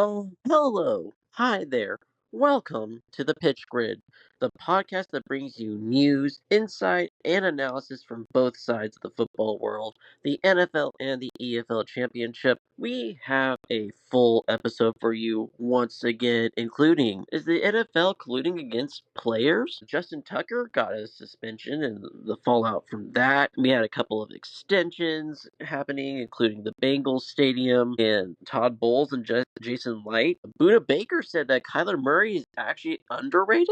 Oh, hello. Hi there. Welcome to the Pitch Grid, the podcast that brings you news, insight, and analysis from both sides of the football world, the NFL and the EFL Championship. We have a full episode for you once again, including is the NFL colluding against players? Justin Tucker got a suspension and the fallout from that. We had a couple of extensions happening, including the Bengals stadium and Todd Bowles and Jason Light. Buda Baker said that Kyler Murray is actually underrated.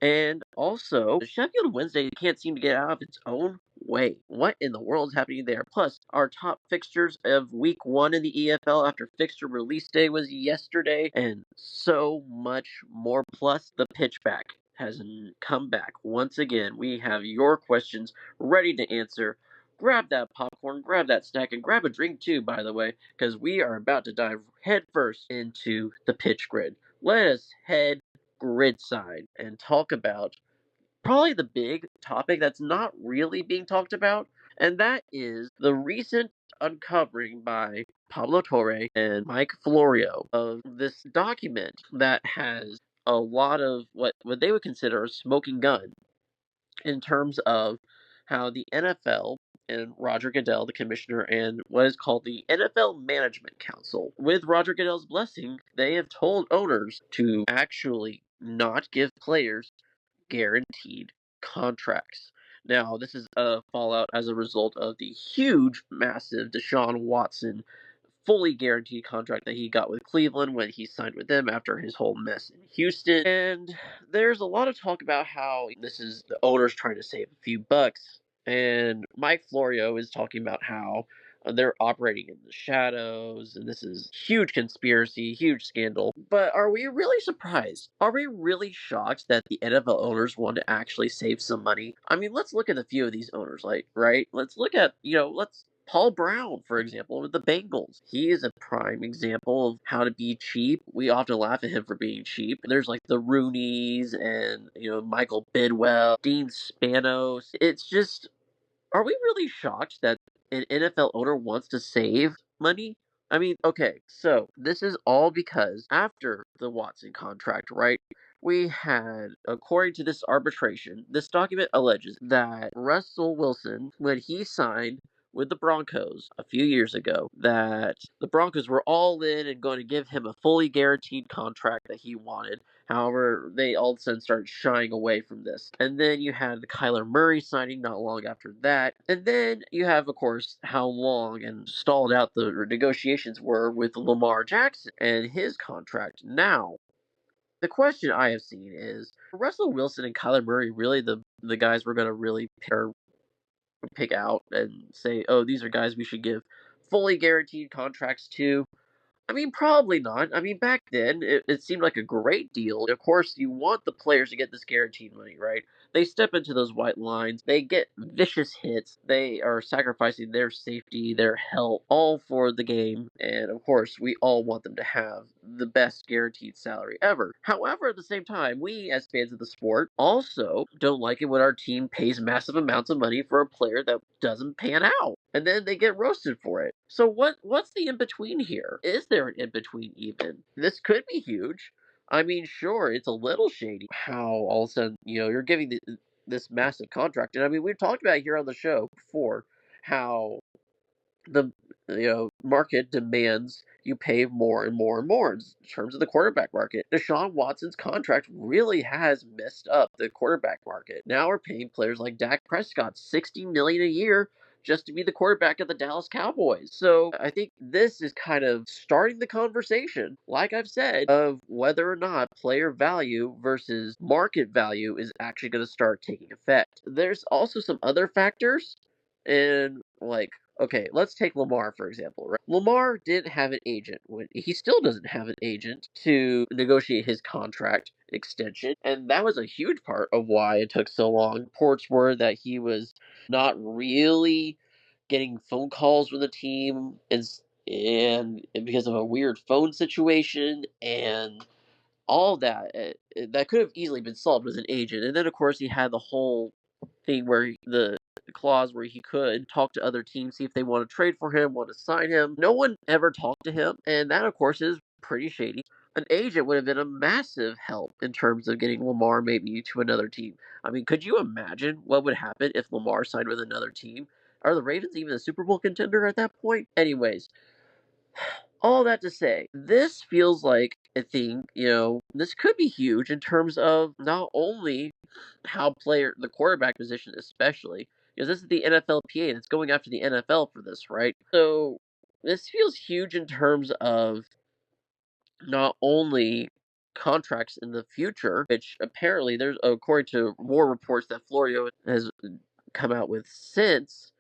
And also, Sheffield Wednesday can't seem to get out of its own way. What in the world is happening there? Plus, our top fixtures of week one in the EFL after fixture release day was yesterday, and so much more. Plus, the pitchback has come back once again. We have your questions ready to answer. Grab that popcorn, grab that snack, and grab a drink too, by the way, because we are about to dive headfirst into the pitch grid. Let us head grid side and talk about probably the big topic that's not really being talked about, and that is the recent uncovering by Pablo Torre and Mike Florio of this document that has a lot of what they would consider a smoking gun in terms of how the NFL and Roger Goodell, the commissioner, and what is called the NFL Management Council, with Roger Goodell's blessing, they have told owners to actually not give players guaranteed contracts. Now, this is a fallout as a result of the huge, massive Deshaun Watson fully guaranteed contract that he got with Cleveland when he signed with them after his whole mess in Houston. And there's a lot of talk about how this is the owners trying to save a few bucks. And Mike Florio is talking about how they're operating in the shadows, and this is huge conspiracy, huge scandal. But are we really surprised? Are we really shocked that the NFL owners want to actually save some money? I mean, let's look at a few of these owners, like, right? Let's look at, let's Paul Brown, for example, with the Bengals. He is a prime example of how to be cheap. We often laugh at him for being cheap. There's like the Rooneys and, Michael Bidwell, Dean Spanos. It's just, are we really shocked that an NFL owner wants to save money? I mean, okay, so this is all because after the Watson contract, right? We had, according to this arbitration, this document alleges that Russell Wilson, when he signed with the Broncos a few years ago, that the Broncos were all in and going to give him a fully guaranteed contract that he wanted. However, they all of a sudden started shying away from this. And then you had the Kyler Murray signing not long after that. And then you have, of course, how long and stalled out the negotiations were with Lamar Jackson and his contract. Now, the question I have seen is, are Russell Wilson and Kyler Murray really the guys we're going to really pick out and say, oh, these are guys we should give fully guaranteed contracts to? I mean, probably not. I mean, back then, it seemed like a great deal. Of course, you want the players to get this guaranteed money, right? They step into those white lines. They get vicious hits. They are sacrificing their safety, their health, all for the game. And of course, we all want them to have the best guaranteed salary ever. However, at the same time, we as fans of the sport also don't like it when our team pays massive amounts of money for a player that doesn't pan out. And then they get roasted for it. So what's the in between here? Is there an in between even? This could be huge. I mean, sure, it's a little shady how all of a sudden, you're giving this massive contract. And I mean, we've talked about it here on the show before how the market demands you pay more and more and more in terms of the quarterback market. Deshaun Watson's contract really has messed up the quarterback market. Now we're paying players like Dak Prescott $60 million a year just to be the quarterback of the Dallas Cowboys. So I think this is kind of starting the conversation, like I've said, of whether or not player value versus market value is actually going to start taking effect. There's also some other factors, and like, okay, let's take Lamar, for example, right? Lamar didn't have an agent. He still doesn't have an agent to negotiate his contract extension, and that was a huge part of why it took so long. Reports were that he was not really getting phone calls with the team, and because of a weird phone situation, and all that, that could have easily been solved with an agent. And then, of course, he had the whole thing where the clause where he could talk to other teams, see if they want to trade for him, want to sign him. No one ever talked to him, and that, of course, is pretty shady. An agent would have been a massive help in terms of getting Lamar maybe to another team. I mean, could you imagine what would happen if Lamar signed with another team? Are the Ravens even a Super Bowl contender at that point? Anyways, all that to say, this feels like a thing, this could be huge in terms of not only how the quarterback position especially, because this is the NFLPA and it's going after the NFL for this, right? So this feels huge in terms of not only contracts in the future, which apparently there's, according to more reports that Florio has come out with since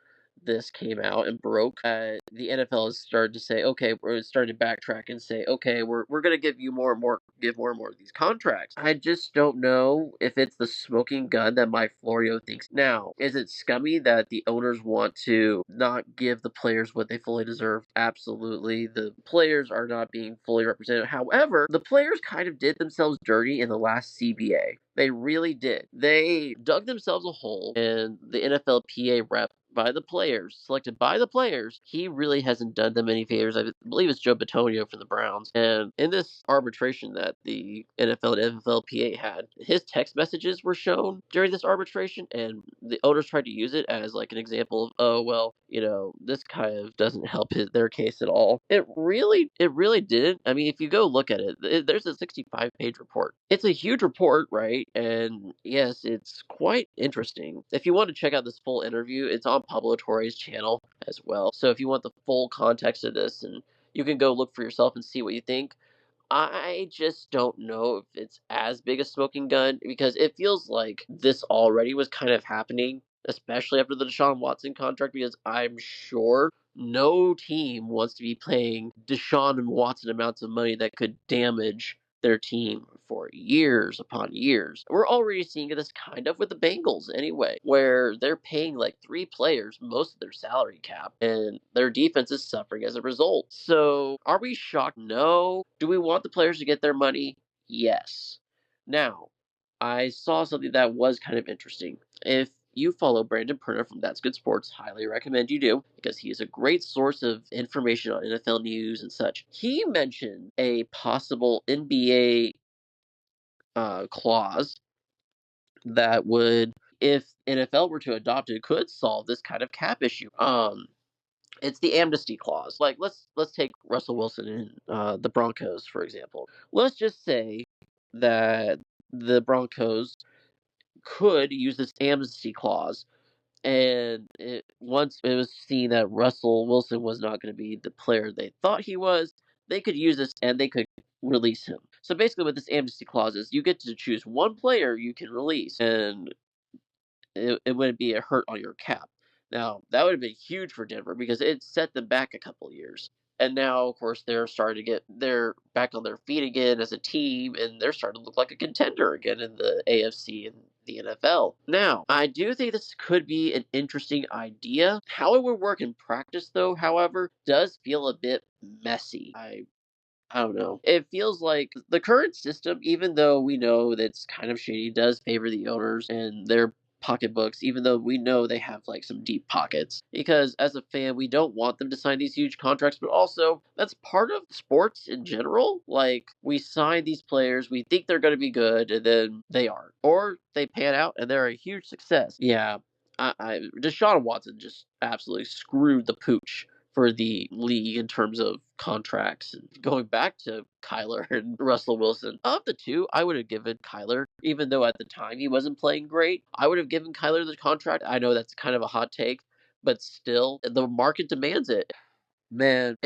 this came out and broke, the NFL has started to say, okay, we're starting to backtrack and say, okay, we're going to give you more and more of these contracts. I just don't know if it's the smoking gun that Mike Florio thinks. Now, is it scummy that the owners want to not give the players what they fully deserve? Absolutely. The players are not being fully represented. However, the players kind of did themselves dirty in the last CBA. They really did. They dug themselves a hole, and the NFLPA rep selected by the players, he really hasn't done them any favors. I believe it's Joe Bitonio from the Browns. And in this arbitration that the NFL and NFLPA had, his text messages were shown during this arbitration, and the owners tried to use it as like an example of, oh well, this kind of doesn't help their case at all. It really didn't. I mean, if you go look at it, there's a 65-page report. It's a huge report, right? And yes, it's quite interesting. If you want to check out this full interview, it's on Pablo Torre's channel as well. So if you want the full context of this, and you can go look for yourself and see what you think. I just don't know if it's as big a smoking gun because it feels like this already was kind of happening, especially after the Deshaun Watson contract, because I'm sure no team wants to be paying Deshaun and Watson amounts of money that could damage their team for years upon years. We're already seeing this kind of with the Bengals anyway, where they're paying like 3 players most of their salary cap, and their defense is suffering as a result. So, are we shocked? No. Do we want the players to get their money? Yes. Now, I saw something that was kind of interesting. If you follow Brandon Perna from That's Good Sports, highly recommend you do, because he is a great source of information on NFL news and such. He mentioned a possible NBA clause that would, if NFL were to adopt it, could solve this kind of cap issue. It's the amnesty clause. Like, let's take Russell Wilson and the Broncos for example. Let's just say that the Broncos could use this amnesty clause, and once it was seen that Russell Wilson was not going to be the player they thought he was, they could use this and they could release him. So basically, what this amnesty clause is, you get to choose one player you can release, and it wouldn't be a hurt on your cap. Now, that would have been huge for Denver because it set them back a couple of years. And now, of course, they're back on their feet again as a team, and they're starting to look like a contender again in the AFC and the NFL. Now, I do think this could be an interesting idea. How it would work in practice, though, however, does feel a bit messy. I don't know. It feels like the current system, even though we know that it's kind of shady, does favor the owners and their pocketbooks, even though we know they have like some deep pockets. Because as a fan, we don't want them to sign these huge contracts, but also that's part of sports in general. Like, we sign these players, we think they're going to be good, and then they aren't. Or they pan out and they're a huge success. Yeah. Deshaun Watson just absolutely screwed the pooch for the league in terms of contracts. And going back to Kyler and Russell Wilson, of the two, I would have given Kyler, even though at the time he wasn't playing great, I would have given Kyler the contract. I know that's kind of a hot take, but still, the market demands it. Man,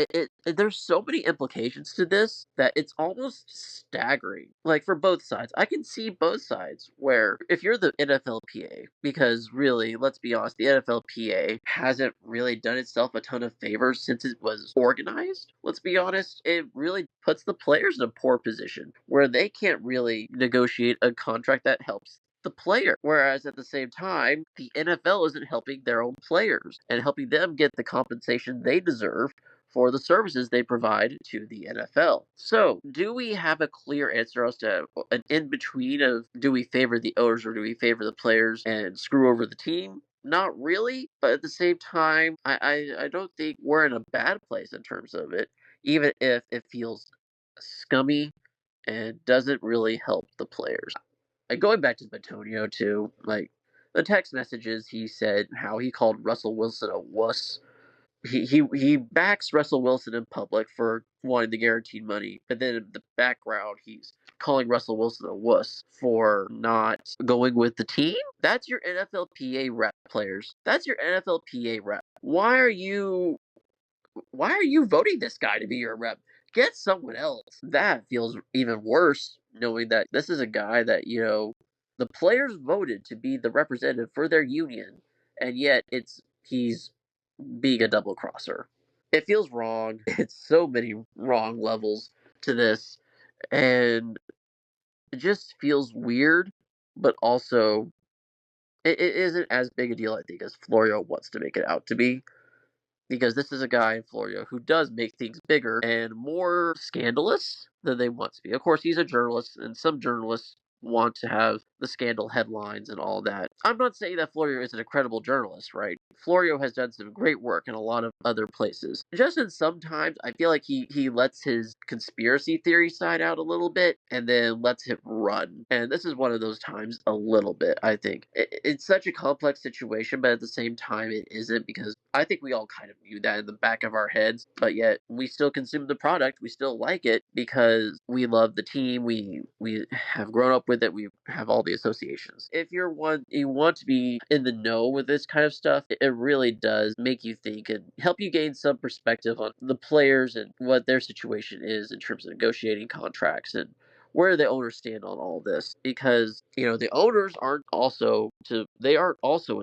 there's so many implications to this that it's almost staggering. Like, for both sides, I can see both sides. Where if you're the NFLPA, because really, let's be honest, the NFLPA hasn't really done itself a ton of favors since it was organized. Let's be honest, it really puts the players in a poor position where they can't really negotiate a contract that helps the player. Whereas at the same time, the NFL isn't helping their own players and helping them get the compensation they deserve for the services they provide to the NFL. So, do we have a clear answer as to an in between of, do we favor the owners or do we favor the players and screw over the team? Not really, but at the same time, I don't think we're in a bad place in terms of it, even if it feels scummy and doesn't really help the players. And going back to Batonio too, like the text messages, he said how he called Russell Wilson a wuss. He backs Russell Wilson in public for wanting the guaranteed money, but then in the background he's calling Russell Wilson a wuss for not going with the team. That's your NFLPA rep, players. That's your NFLPA rep. Why are you voting this guy to be your rep? Get someone else. That feels even worse, knowing that this is a guy that, the players voted to be the representative for their union, and yet he's being a double crosser. It feels wrong. It's so many wrong levels to this, and it just feels weird, but also it isn't as big a deal, I think, as Florio wants to make it out to be, because this is a guy in Florio who does make things bigger and more scandalous than they want to be. Of course, he's a journalist, and some journalists want to have the scandal headlines and all that. I'm not saying that Florio isn't a credible journalist, right? Florio has done some great work in a lot of other places. Just in sometimes, I feel like he lets his conspiracy theory side out a little bit and then lets it run. And this is one of those times a little bit, I think. It's such a complex situation, but at the same time, it isn't, because I think we all kind of knew that in the back of our heads, but yet we still consume the product. We still like it because we love the team. We have grown up with it. We have all the associations. If you want to be in the know with this kind of stuff, it really does make you think and help you gain some perspective on the players and what their situation is in terms of negotiating contracts and where the owners stand on all this, because the owners aren't also in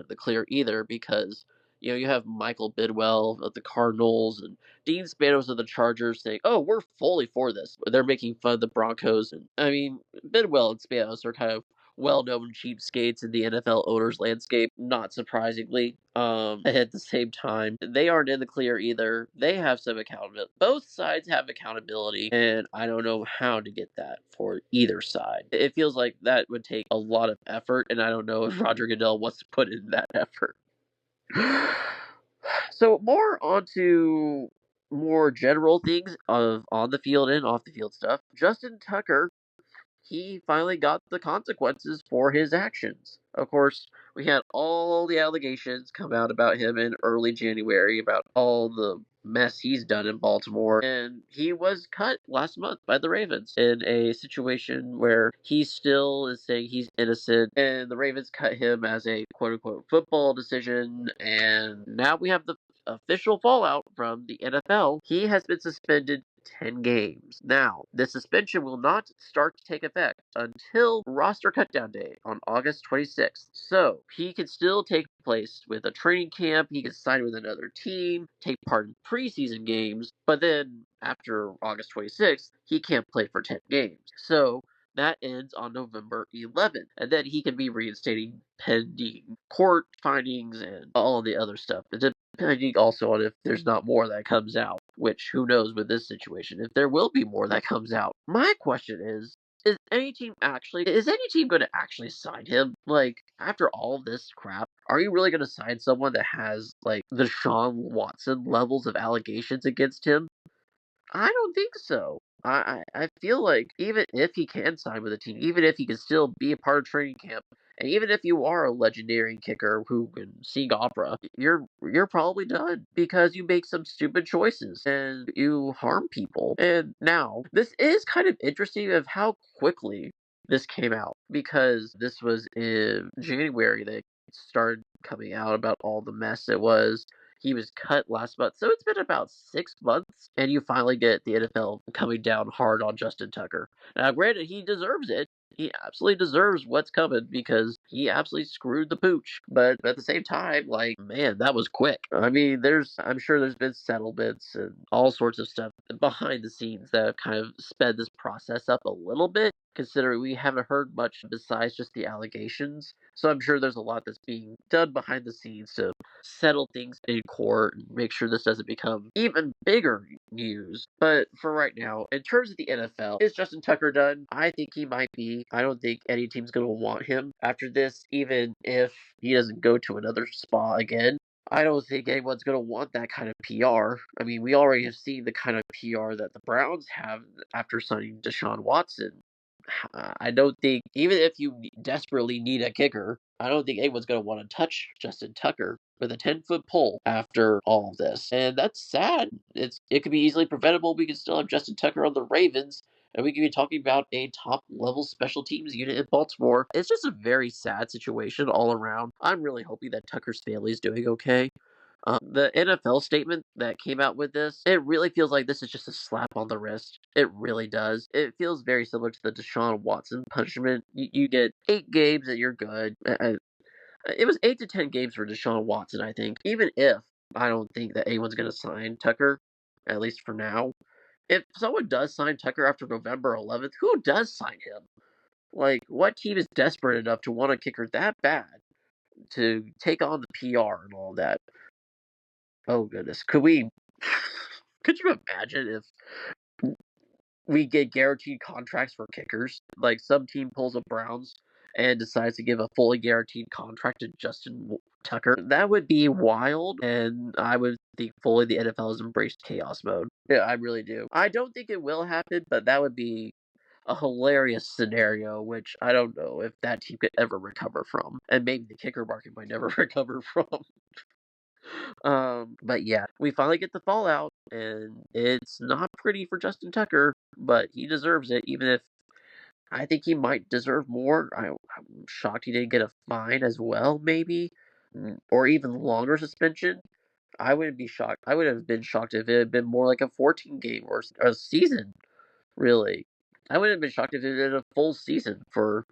the clear either, because you have Michael Bidwell of the Cardinals and Dean Spanos of the Chargers saying, "Oh, we're fully for this." They're making fun of the Broncos, and I mean, Bidwell and Spanos are kind of well-known cheapskates in the NFL owners landscape, not surprisingly. At the same time, they aren't in the clear either. They have some accountability. Both sides have accountability, and I don't know how to get that for either side. It feels like that would take a lot of effort, and I don't know if Roger Goodell wants to put in that effort. So more onto more general things of on the field and off the field stuff. Justin Tucker, he finally got the consequences for his actions. Of course, we had all the allegations come out about him in early January about all the mess he's done in Baltimore, and he was cut last month by the Ravens in a situation where he still is saying he's innocent, and the Ravens cut him as a quote-unquote football decision, and now we have the official fallout from the NFL. He has been suspended 10 games. Now, the suspension will not start to take effect until roster cutdown day on August 26th. So, he can still take place with a training camp, he can sign with another team, take part in preseason games, but then after August 26th, he can't play for 10 games. So, that ends on November 11th, and then he can be reinstated pending court findings and all the other stuff. Depending also on if there's not more that comes out, which who knows with this situation, if there will be more that comes out. My question is any team going to actually sign him? Like, after all this crap, are you really going to sign someone that has, like, the Deshaun Watson levels of allegations against him? I don't think so. I feel like even if he can sign with a team, even if he can still be a part of training camp, and even if you are a legendary kicker who can sing opera, you're probably done because you make some stupid choices and you harm people. And now this is kind of interesting of how quickly this came out, because this was in January that it started coming out about all the mess it was. He was cut last month, so it's been about 6 months, and you finally get the NFL coming down hard on Justin Tucker. Now, granted, he deserves it. He absolutely deserves what's coming because he absolutely screwed the pooch. But at the same time, like, man, that was quick. I mean, I'm sure there's been settlements and all sorts of stuff behind the scenes that have kind of sped this process up a little bit, considering we haven't heard much besides just the allegations. So I'm sure there's a lot that's being done behind the scenes to settle things in court and make sure this doesn't become even bigger news. But for right now, in terms of the NFL, is Justin Tucker done? I think he might be. I don't think any team's going to want him after this, even if he doesn't go to another spot again. I don't think anyone's going to want that kind of PR. I mean, we already have seen the kind of PR that the Browns have after signing Deshaun Watson. I don't think, even if you desperately need a kicker, I don't think anyone's going to want to touch Justin Tucker with a 10-foot pole after all of this. And that's sad. It could be easily preventable. We could still have Justin Tucker on the Ravens, and we could be talking about a top level special teams unit in Baltimore. It's just a very sad situation all around. I'm really hoping that Tucker's family is doing okay. The NFL statement that came out with this, it really feels like this is just a slap on the wrist. It really does. It feels very similar to the Deshaun Watson punishment. You get 8 games and you're good. It was 8 to 10 games for Deshaun Watson, I think. Even if I don't think that anyone's going to sign Tucker, at least for now. If someone does sign Tucker after November 11th, who does sign him? Like, what team is desperate enough to want a kicker that bad to take on the PR and all that? Oh goodness, could you imagine if we get guaranteed contracts for kickers? Like some team pulls a Browns and decides to give a fully guaranteed contract to Justin Tucker. That would be wild, and I would think fully the NFL has embraced chaos mode. Yeah, I really do. I don't think it will happen, but that would be a hilarious scenario, which I don't know if that team could ever recover from, and maybe the kicker market might never recover from. But yeah, we finally get the fallout, and it's not pretty for Justin Tucker, but he deserves it, even if I think he might deserve more. I'm shocked he didn't get a fine as well, maybe, or even longer suspension. I wouldn't be shocked. I would have been shocked if it had been more like a 14 game or a season, really. I wouldn't have been shocked if it had been a full season for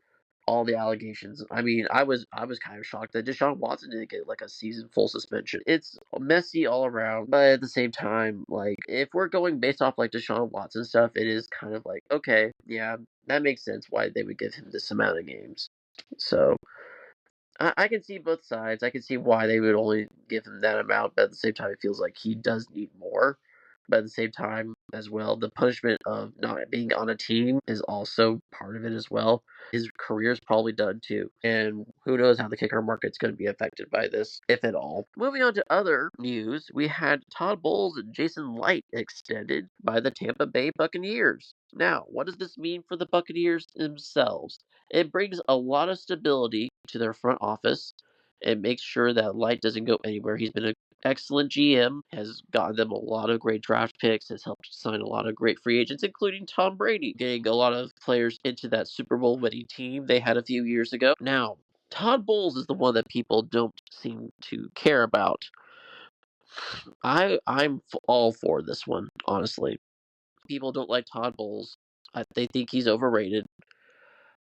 all the allegations. I mean, I was kind of shocked that Deshaun Watson didn't get like a season full suspension. It's messy all around, but at the same time, like if we're going based off like Deshaun Watson stuff, it is kind of like okay, yeah, that makes sense why they would give him this amount of games. So I can see both sides. I can see why they would only give him that amount, but at the same time, it feels like he does need more. But at the same time, as well, the punishment of not being on a team is also part of it as well. His career's probably done too. And who knows how the kicker market's going to be affected by this, if at all. Moving on to other news, we had Todd Bowles and Jason Licht extended by the Tampa Bay Buccaneers. Now, what does this mean for the Buccaneers themselves? It brings a lot of stability to their front office. It makes sure that Light doesn't go anywhere. He's been an excellent GM, has gotten them a lot of great draft picks, has helped sign a lot of great free agents, including Tom Brady, getting a lot of players into that Super Bowl winning team they had a few years ago. Now, Todd Bowles is the one that people don't seem to care about. I'm all for this one, honestly. People don't like Todd Bowles. They think he's overrated.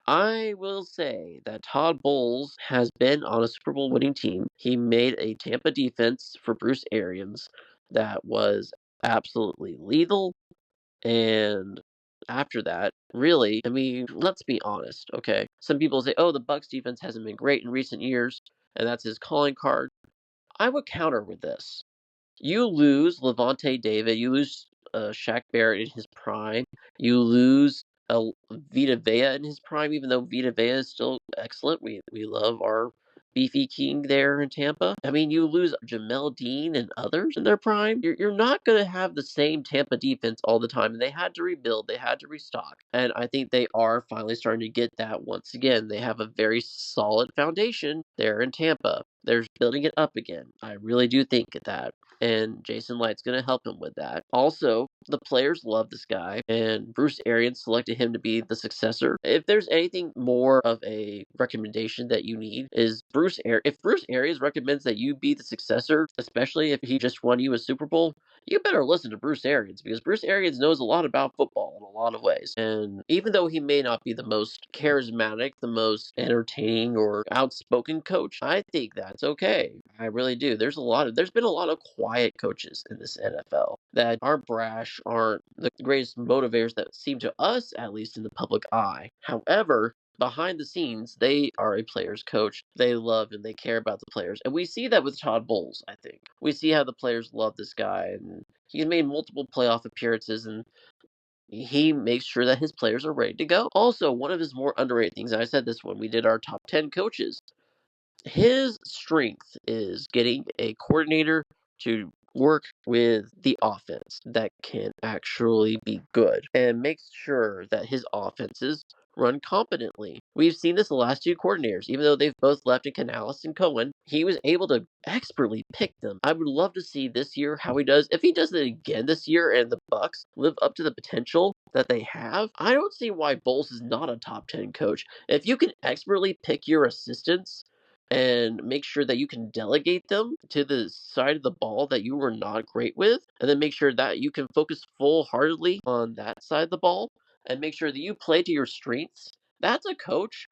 I will say that Todd Bowles has been on a Super Bowl winning team. He made a Tampa defense for Bruce Arians that was absolutely lethal. And after that, really, I mean, let's be honest, okay? Some people say, oh, the Bucks defense hasn't been great in recent years, and that's his calling card. I would counter with this. You lose Levante David, you lose Shaq Barrett in his prime, you lose Vita Vea in his prime, even though Vita Vea is still excellent. We love our beefy king there in Tampa. I mean, you lose Jamel Dean and others in their prime. You're not going to have the same Tampa defense all the time. And they had to rebuild, they had to restock. And I think they are finally starting to get that once again. They have a very solid foundation there in Tampa. They're building it up again. I really do think that, and Jason Light's going to help him with that. Also, the players love this guy, and Bruce Arians selected him to be the successor. If there's anything more of a recommendation that you need, is if Bruce Arians recommends that you be the successor, especially if he just won you a Super Bowl, you better listen to Bruce Arians, because Bruce Arians knows a lot about football in a lot of ways. And even though he may not be the most charismatic, the most entertaining or outspoken coach, I think that's okay. I really do. There's been a lot of quiet coaches in this NFL that aren't brash, aren't the greatest motivators that seem to us, at least in the public eye. However, behind the scenes, they are a player's coach. They love and they care about the players. And we see that with Todd Bowles, I think. We see how the players love this guy, and he's made multiple playoff appearances, and he makes sure that his players are ready to go. Also, one of his more underrated things, and I said this when we did our top 10 coaches, His strength is getting a coordinator to work with the offense that can actually be good and makes sure that his offenses run competently. We've seen this the last two coordinators, even though they've both left in Canales and Cohen, he was able to expertly pick them. I would love to see this year how he does. If he does it again this year and the Bucks live up to the potential that they have, I don't see why Bowles is not a top 10 coach. If you can expertly pick your assistants and make sure that you can delegate them to the side of the ball that you were not great with, and then make sure that you can focus full heartedly on that side of the ball, and make sure that you play to your strengths. That's a coach,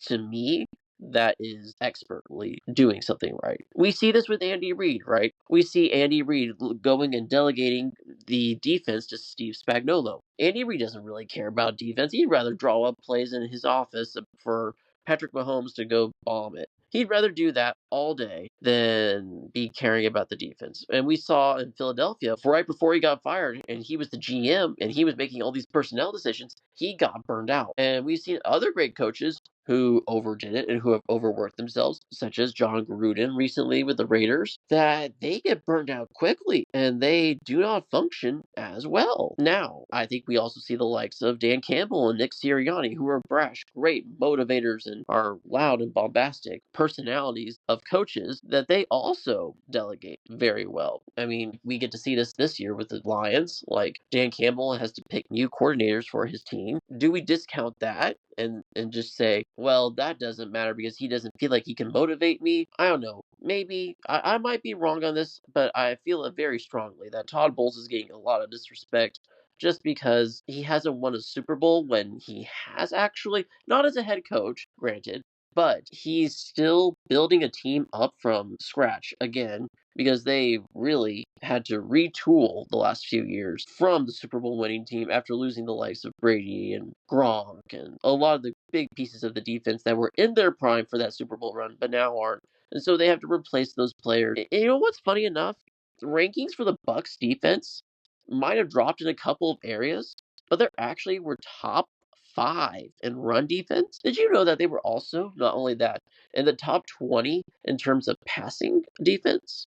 to me, that is expertly doing something right. We see this with Andy Reid, right? We see Andy Reid going and delegating the defense to Steve Spagnuolo. Andy Reid doesn't really care about defense. He'd rather draw up plays in his office for Patrick Mahomes to go bomb it. He'd rather do that all day than be caring about the defense. And we saw in Philadelphia, right before he got fired, and he was the GM, and he was making all these personnel decisions, he got burned out. And we've seen other great coaches who overdid it and who have overworked themselves, such as John Gruden recently with the Raiders, that they get burned out quickly and they do not function as well. Now, I think we also see the likes of Dan Campbell and Nick Sirianni, who are brash, great motivators, and are loud and bombastic personalities of coaches that they also delegate very well. I mean, we get to see this year with the Lions. Like, Dan Campbell has to pick new coordinators for his team. Do we discount that and just say, well, that doesn't matter because he doesn't feel like he can motivate me? I don't know. Maybe I might be wrong on this, but I feel it very strongly that Todd Bowles is getting a lot of disrespect just because he hasn't won a Super Bowl when he has actually, not as a head coach, granted, but he's still building a team up from scratch again because they really had to retool the last few years from the Super Bowl winning team after losing the likes of Brady and Gronk and a lot of the big pieces of the defense that were in their prime for that Super Bowl run, but now aren't. And so they have to replace those players. And you know what's funny enough? The rankings for the Bucks defense might have dropped in a couple of areas, but they actually were top 5 in run defense. Did you know that they were also, not only that, in the top 20 in terms of passing defense?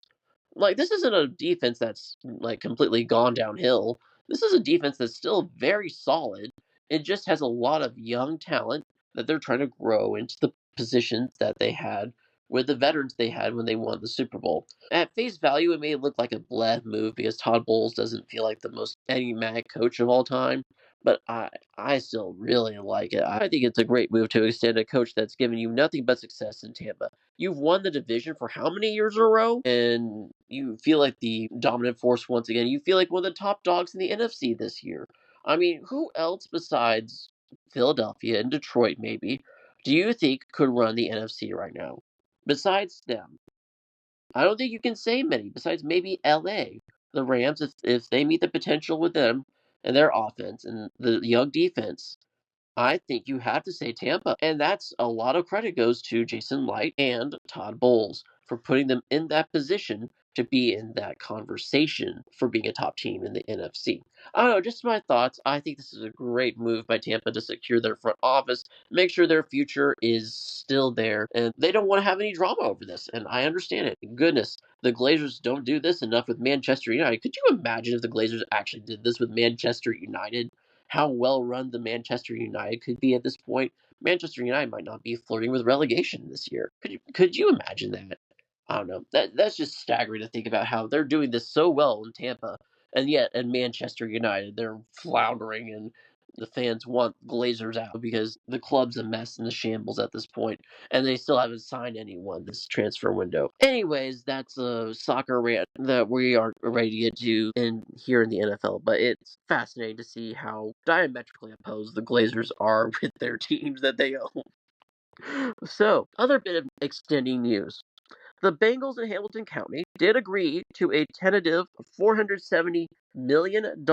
Like, this isn't a defense that's like completely gone downhill. This is a defense that's still very solid. It just has a lot of young talent that they're trying to grow into the positions that they had with the veterans they had when they won the Super Bowl. At face value, it may look like a bleh move because Todd Bowles doesn't feel like the most enigmatic coach of all time, but I still really like it. I think it's a great move to extend a coach that's given you nothing but success in Tampa. You've won the division for how many years in a row? And you feel like the dominant force once again. You feel like one of the top dogs in the NFC this year. I mean, who else besides Philadelphia and Detroit, maybe, do you think could run the NFC right now? Besides them, I don't think you can say many, besides maybe LA. The Rams, if they meet the potential with them and their offense and the young defense, I think you have to say Tampa. And that's a lot of credit goes to Jason Licht and Todd Bowles for putting them in that position to be in that conversation for being a top team in the NFC. I don't know, just my thoughts. I think this is a great move by Tampa to secure their front office, make sure their future is still there, and they don't want to have any drama over this. And I understand it. Goodness, the Glazers don't do this enough with Manchester United. Could you imagine if the Glazers actually did this with Manchester United? How well run the Manchester United could be at this point. Manchester United might not be flirting with relegation this year. Could you imagine that? I don't know. That's just staggering to think about how they're doing this so well in Tampa, and yet in Manchester United they're floundering and the fans want Glazers out because the club's a mess and the shambles at this point, and they still haven't signed anyone this transfer window. Anyways, that's a soccer rant that we aren't ready to get to in here in the NFL, but it's fascinating to see how diametrically opposed the Glazers are with their teams that they own. So, other bit of extending news. The Bengals in Hamilton County did agree to a tentative $470 million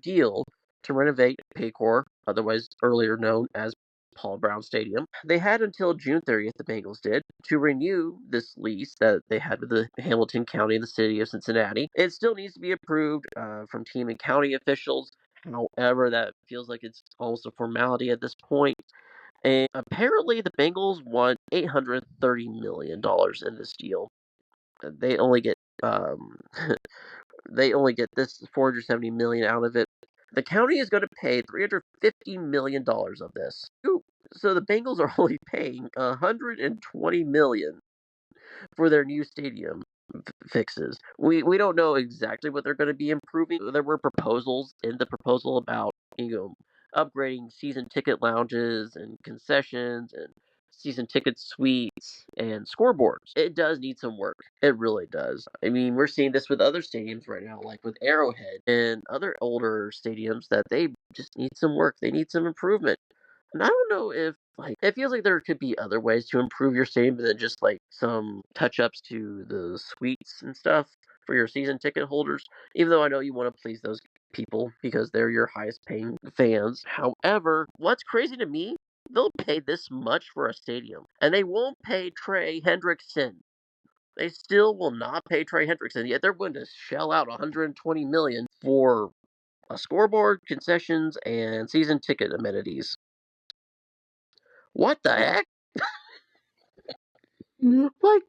deal to renovate Paycor, otherwise earlier known as Paul Brown Stadium. They had until June 30th, the Bengals did, to renew this lease that they had with the Hamilton County and the city of Cincinnati. It still needs to be approved from team and county officials. However, that feels like it's almost a formality at this point. And apparently, the Bengals want $830 million in this deal. They only get um, they only get this 470 million out of it. The county is going to pay $350 million of this. Ooh, so the Bengals are only paying 120 million for their new stadium fixes. We don't know exactly what they're going to be improving. There were proposals in the proposal about upgrading season ticket lounges and concessions and season ticket suites and scoreboards. It does need some work. It really does. I mean, we're seeing this with other stadiums right now, like with Arrowhead and other older stadiums that they just need some work. They need some improvement. And I don't know if it feels like there could be other ways to improve your stadium than just like some touch ups to the suites and stuff for your season ticket holders. Even though I know you want to please those people because they're your highest paying fans. However, what's crazy to me, they'll pay this much for a stadium and they won't pay Trey Hendrickson. They still will not pay Trey Hendrickson, yet they're willing to shell out 120 million for a scoreboard, concessions, and season ticket amenities. What the heck? Like,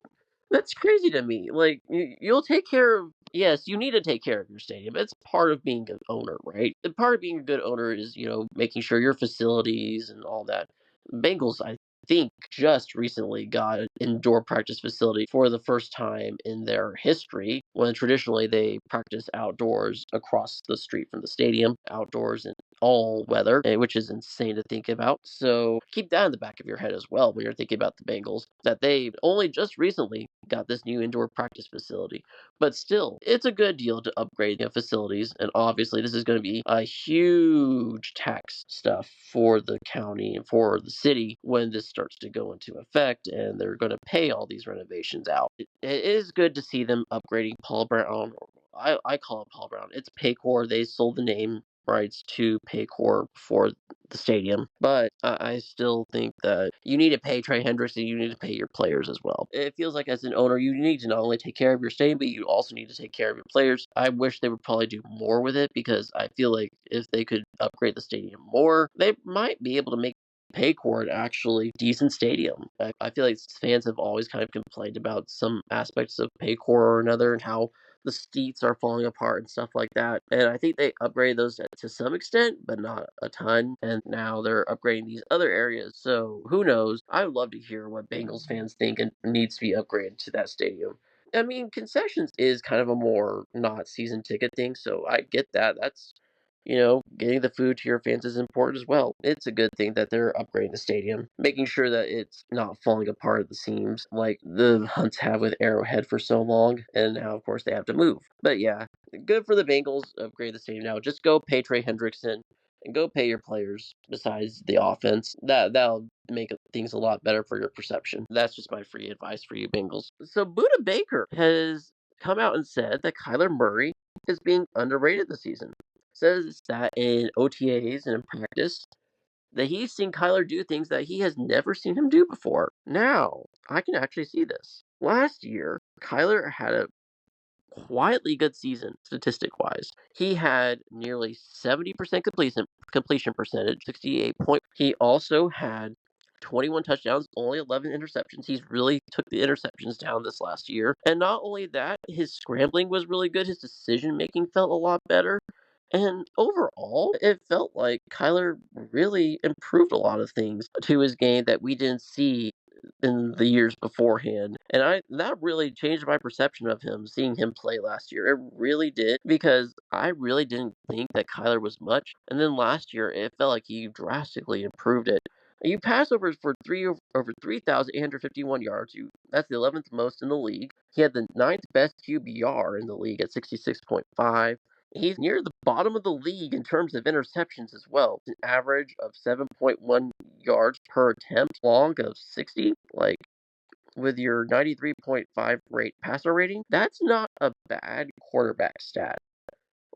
that's crazy to me. Like, you'll take care of. Yes, you need to take care of your stadium. It's part of being an owner, right? And part of being a good owner is, making sure your facilities and all that. Bengals, I think, just recently got an indoor practice facility for the first time in their history, when traditionally they practice outdoors across the street from the stadium, outdoors in all weather, which is insane to think about. So keep that in the back of your head as well when you're thinking about the Bengals, that they only just recently got this new indoor practice facility. But still, it's a good deal to upgrade the facilities, and obviously this is going to be a huge tax stuff for the county and for the city when this starts to go into effect, and they're going to pay all these renovations out. It is good to see them upgrading Paul Brown. I call it Paul Brown. It's Paycor. They sold the name rights to Paycor for the stadium, but I still think that you need to pay Trey Hendrickson, you need to pay your players as well. It feels like as an owner, you need to not only take care of your stadium, but you also need to take care of your players. I wish they would probably do more with it, because I feel like if they could upgrade the stadium more, they might be able to make Paycor an actually decent stadium. I feel like fans have always kind of complained about some aspects of Paycor or another, and how the seats are falling apart and stuff like that. And I think they upgraded those to some extent, but not a ton. And now they're upgrading these other areas. So who knows? I would love to hear what Bengals fans think and needs to be upgraded to that stadium. I mean, concessions is kind of a more not season ticket thing, so I get that. That's getting the food to your fans is important as well. It's a good thing that they're upgrading the stadium, making sure that it's not falling apart at the seams like the Hunts have with Arrowhead for so long, and now, of course, they have to move. But yeah, good for the Bengals, upgrade the stadium now. Just go pay Trey Hendrickson and go pay your players besides the offense. That'll make things a lot better for your perception. That's just my free advice for you, Bengals. So Buda Baker has come out and said that Kyler Murray is being underrated this season. Says that in OTAs and in practice, that he's seen Kyler do things that he has never seen him do before. Now, I can actually see this. Last year, Kyler had a quietly good season statistic wise. He had nearly 70% completion percentage, 68 point. He also had 21 touchdowns, only 11 interceptions. He's really took the interceptions down this last year. And not only that, his scrambling was really good. His decision making felt a lot better. And overall, it felt like Kyler really improved a lot of things to his game that we didn't see in the years beforehand. And that really changed my perception of him, seeing him play last year. It really did, because I really didn't think that Kyler was much. And then last year, it felt like he drastically improved it. You pass over for over 3,851 yards. That's the 11th most in the league. He had the ninth best QBR in the league at 66.5. He's near the bottom of the league in terms of interceptions as well. An average of 7.1 yards per attempt, long of 60. Like, with your 93.5 passer rating, that's not a bad quarterback stat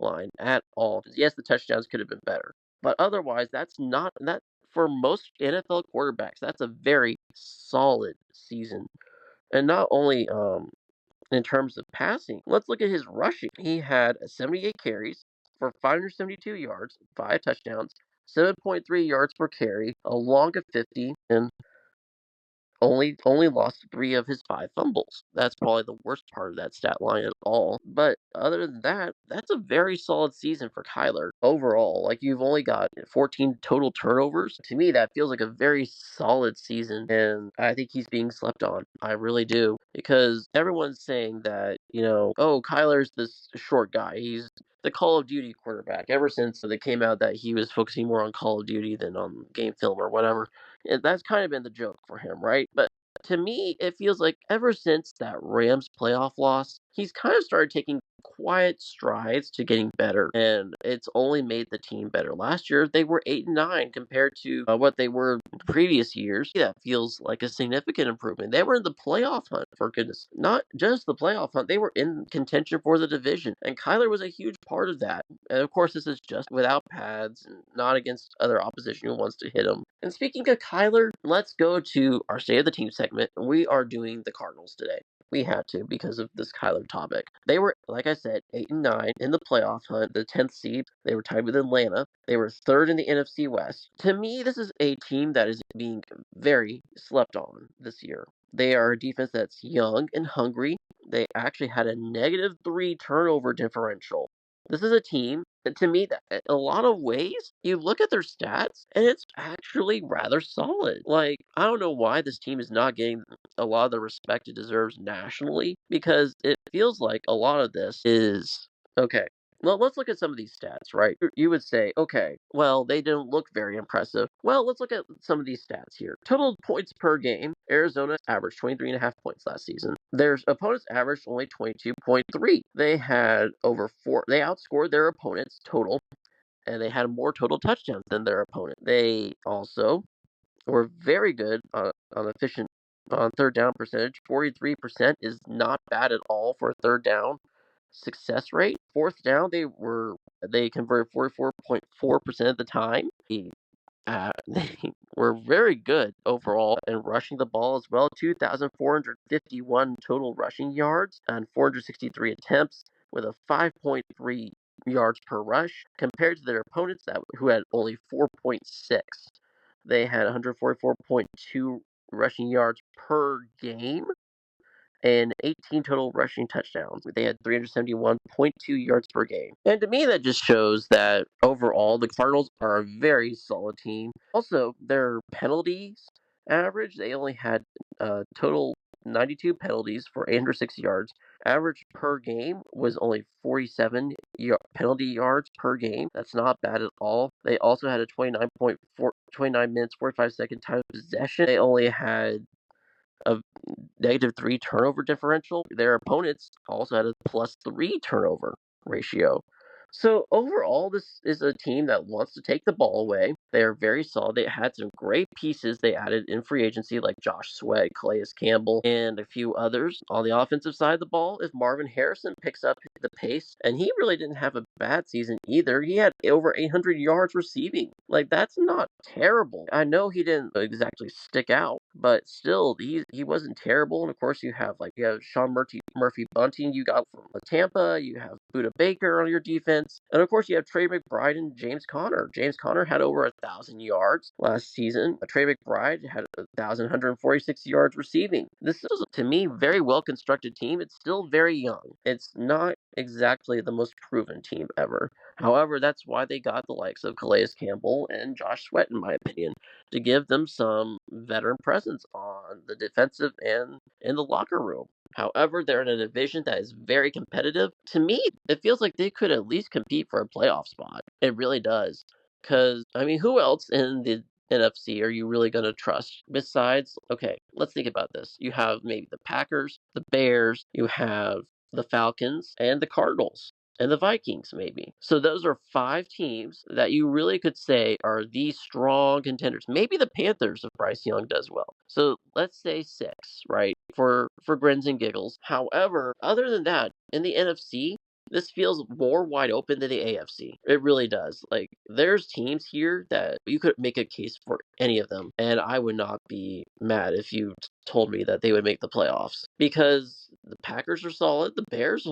line at all. Yes, the touchdowns could have been better, but otherwise, that's not that for most NFL quarterbacks. That's a very solid season, and not only in terms of passing, let's look at his rushing. He had 78 carries for 572 yards, 5 touchdowns, 7.3 yards per carry, a long of 50, and only lost 3 of his 5 fumbles. That's probably the worst part of that stat line at all. But other than that, that's a very solid season for Kyler overall. Like, you've only got 14 total turnovers. To me, that feels like a very solid season, and I think he's being slept on. I really do. Because everyone's saying that, oh, Kyler's this short guy. He's the Call of Duty quarterback. Ever since they came out that he was focusing more on Call of Duty than on game film or whatever, that's kind of been the joke for him, right? But to me, it feels like ever since that Rams playoff loss, he's kind of started taking quiet strides to getting better, and it's only made the team better. Last year, they were 8-9 compared to what they were previous years. That feels like a significant improvement. They were in the playoff hunt, for goodness. Not just the playoff hunt, they were in contention for the division, and Kyler was a huge part of that. And of course, this is just without pads and not against other opposition who wants to hit him. And speaking of Kyler, let's go to our State of the Team segment. We are doing the Cardinals today. We had to because of this Kyler topic. They were, like I said, 8-9 in the playoff hunt, the 10th seed. They were tied with Atlanta. They were third in the NFC West. To me, this is a team that is being very slept on this year. They are a defense that's young and hungry. They actually had a -3 turnover differential. This is a team that, to me, that in a lot of ways, you look at their stats and it's actually rather solid. Like, I don't know why this team is not getting a lot of the respect it deserves nationally, because it feels like a lot of this is okay. Well, let's look at some of these stats, right? You would say, okay, well, they didn't look very impressive. Well, let's look at some of these stats here. Total points per game. Arizona averaged 23.5 points last season. Their opponents averaged only 22.3. They had they outscored their opponents total, and they had more total touchdowns than their opponent. They also were very good on efficient on third down percentage. 43% is not bad at all for a third down success rate. Fourth down, they converted 44.4% of the time. They were very good overall in rushing the ball as well. 2,451 total rushing yards and 463 attempts with a 5.3 yards per rush compared to their opponents who had only 4.6. They had 144.2 rushing yards per game and 18 total rushing touchdowns. They had 371.2 yards per game. And to me, that just shows that overall, the Cardinals are a very solid team. Also, their penalties average, they only had total 92 penalties for 860 yards. Average per game was only 47 penalty yards per game. That's not bad at all. They also had a 29 minutes, 45-second time of possession. They only had a -3 turnover differential. Their opponents also had a +3 turnover ratio. So overall, this is a team that wants to take the ball away. They are very solid. They had some great pieces they added in free agency, like Josh Sweat, Calais Campbell, and a few others. On the offensive side of the ball, if Marvin Harrison picks up the pace, and he really didn't have a bad season either. He had over 800 yards receiving. Like, that's not terrible. I know he didn't exactly stick out, but still, he wasn't terrible. And of course, you have Sean Murphy Bunting. You got from Tampa. You have Buda Baker on your defense. And of course, you have Trey McBride and James Conner. James Conner had over 1,000 yards last season. Trey McBride had 1,146 yards receiving. This is, to me, very well constructed team. It's still very young. It's not exactly the most proven team ever. However, that's why they got the likes of Calais Campbell and Josh Sweat, in my opinion, to give them some veteran presence on the defensive and in the locker room. However, they're in a division that is very competitive. To me, it feels like they could at least compete for a playoff spot. It really does. Because, I mean, who else in the NFC are you really going to trust? Besides, okay, let's think about this. You have maybe the Packers, the Bears, you have the Falcons, and the Cardinals. And the Vikings, maybe. So those are 5 teams that you really could say are the strong contenders. Maybe the Panthers if Bryce Young does well. So let's say 6, right? For grins and giggles. However, other than that, in the NFC, this feels more wide open than the AFC. It really does. Like, there's teams here that you could make a case for any of them, and I would not be mad if you told me that they would make the playoffs because the Packers are solid, the Bears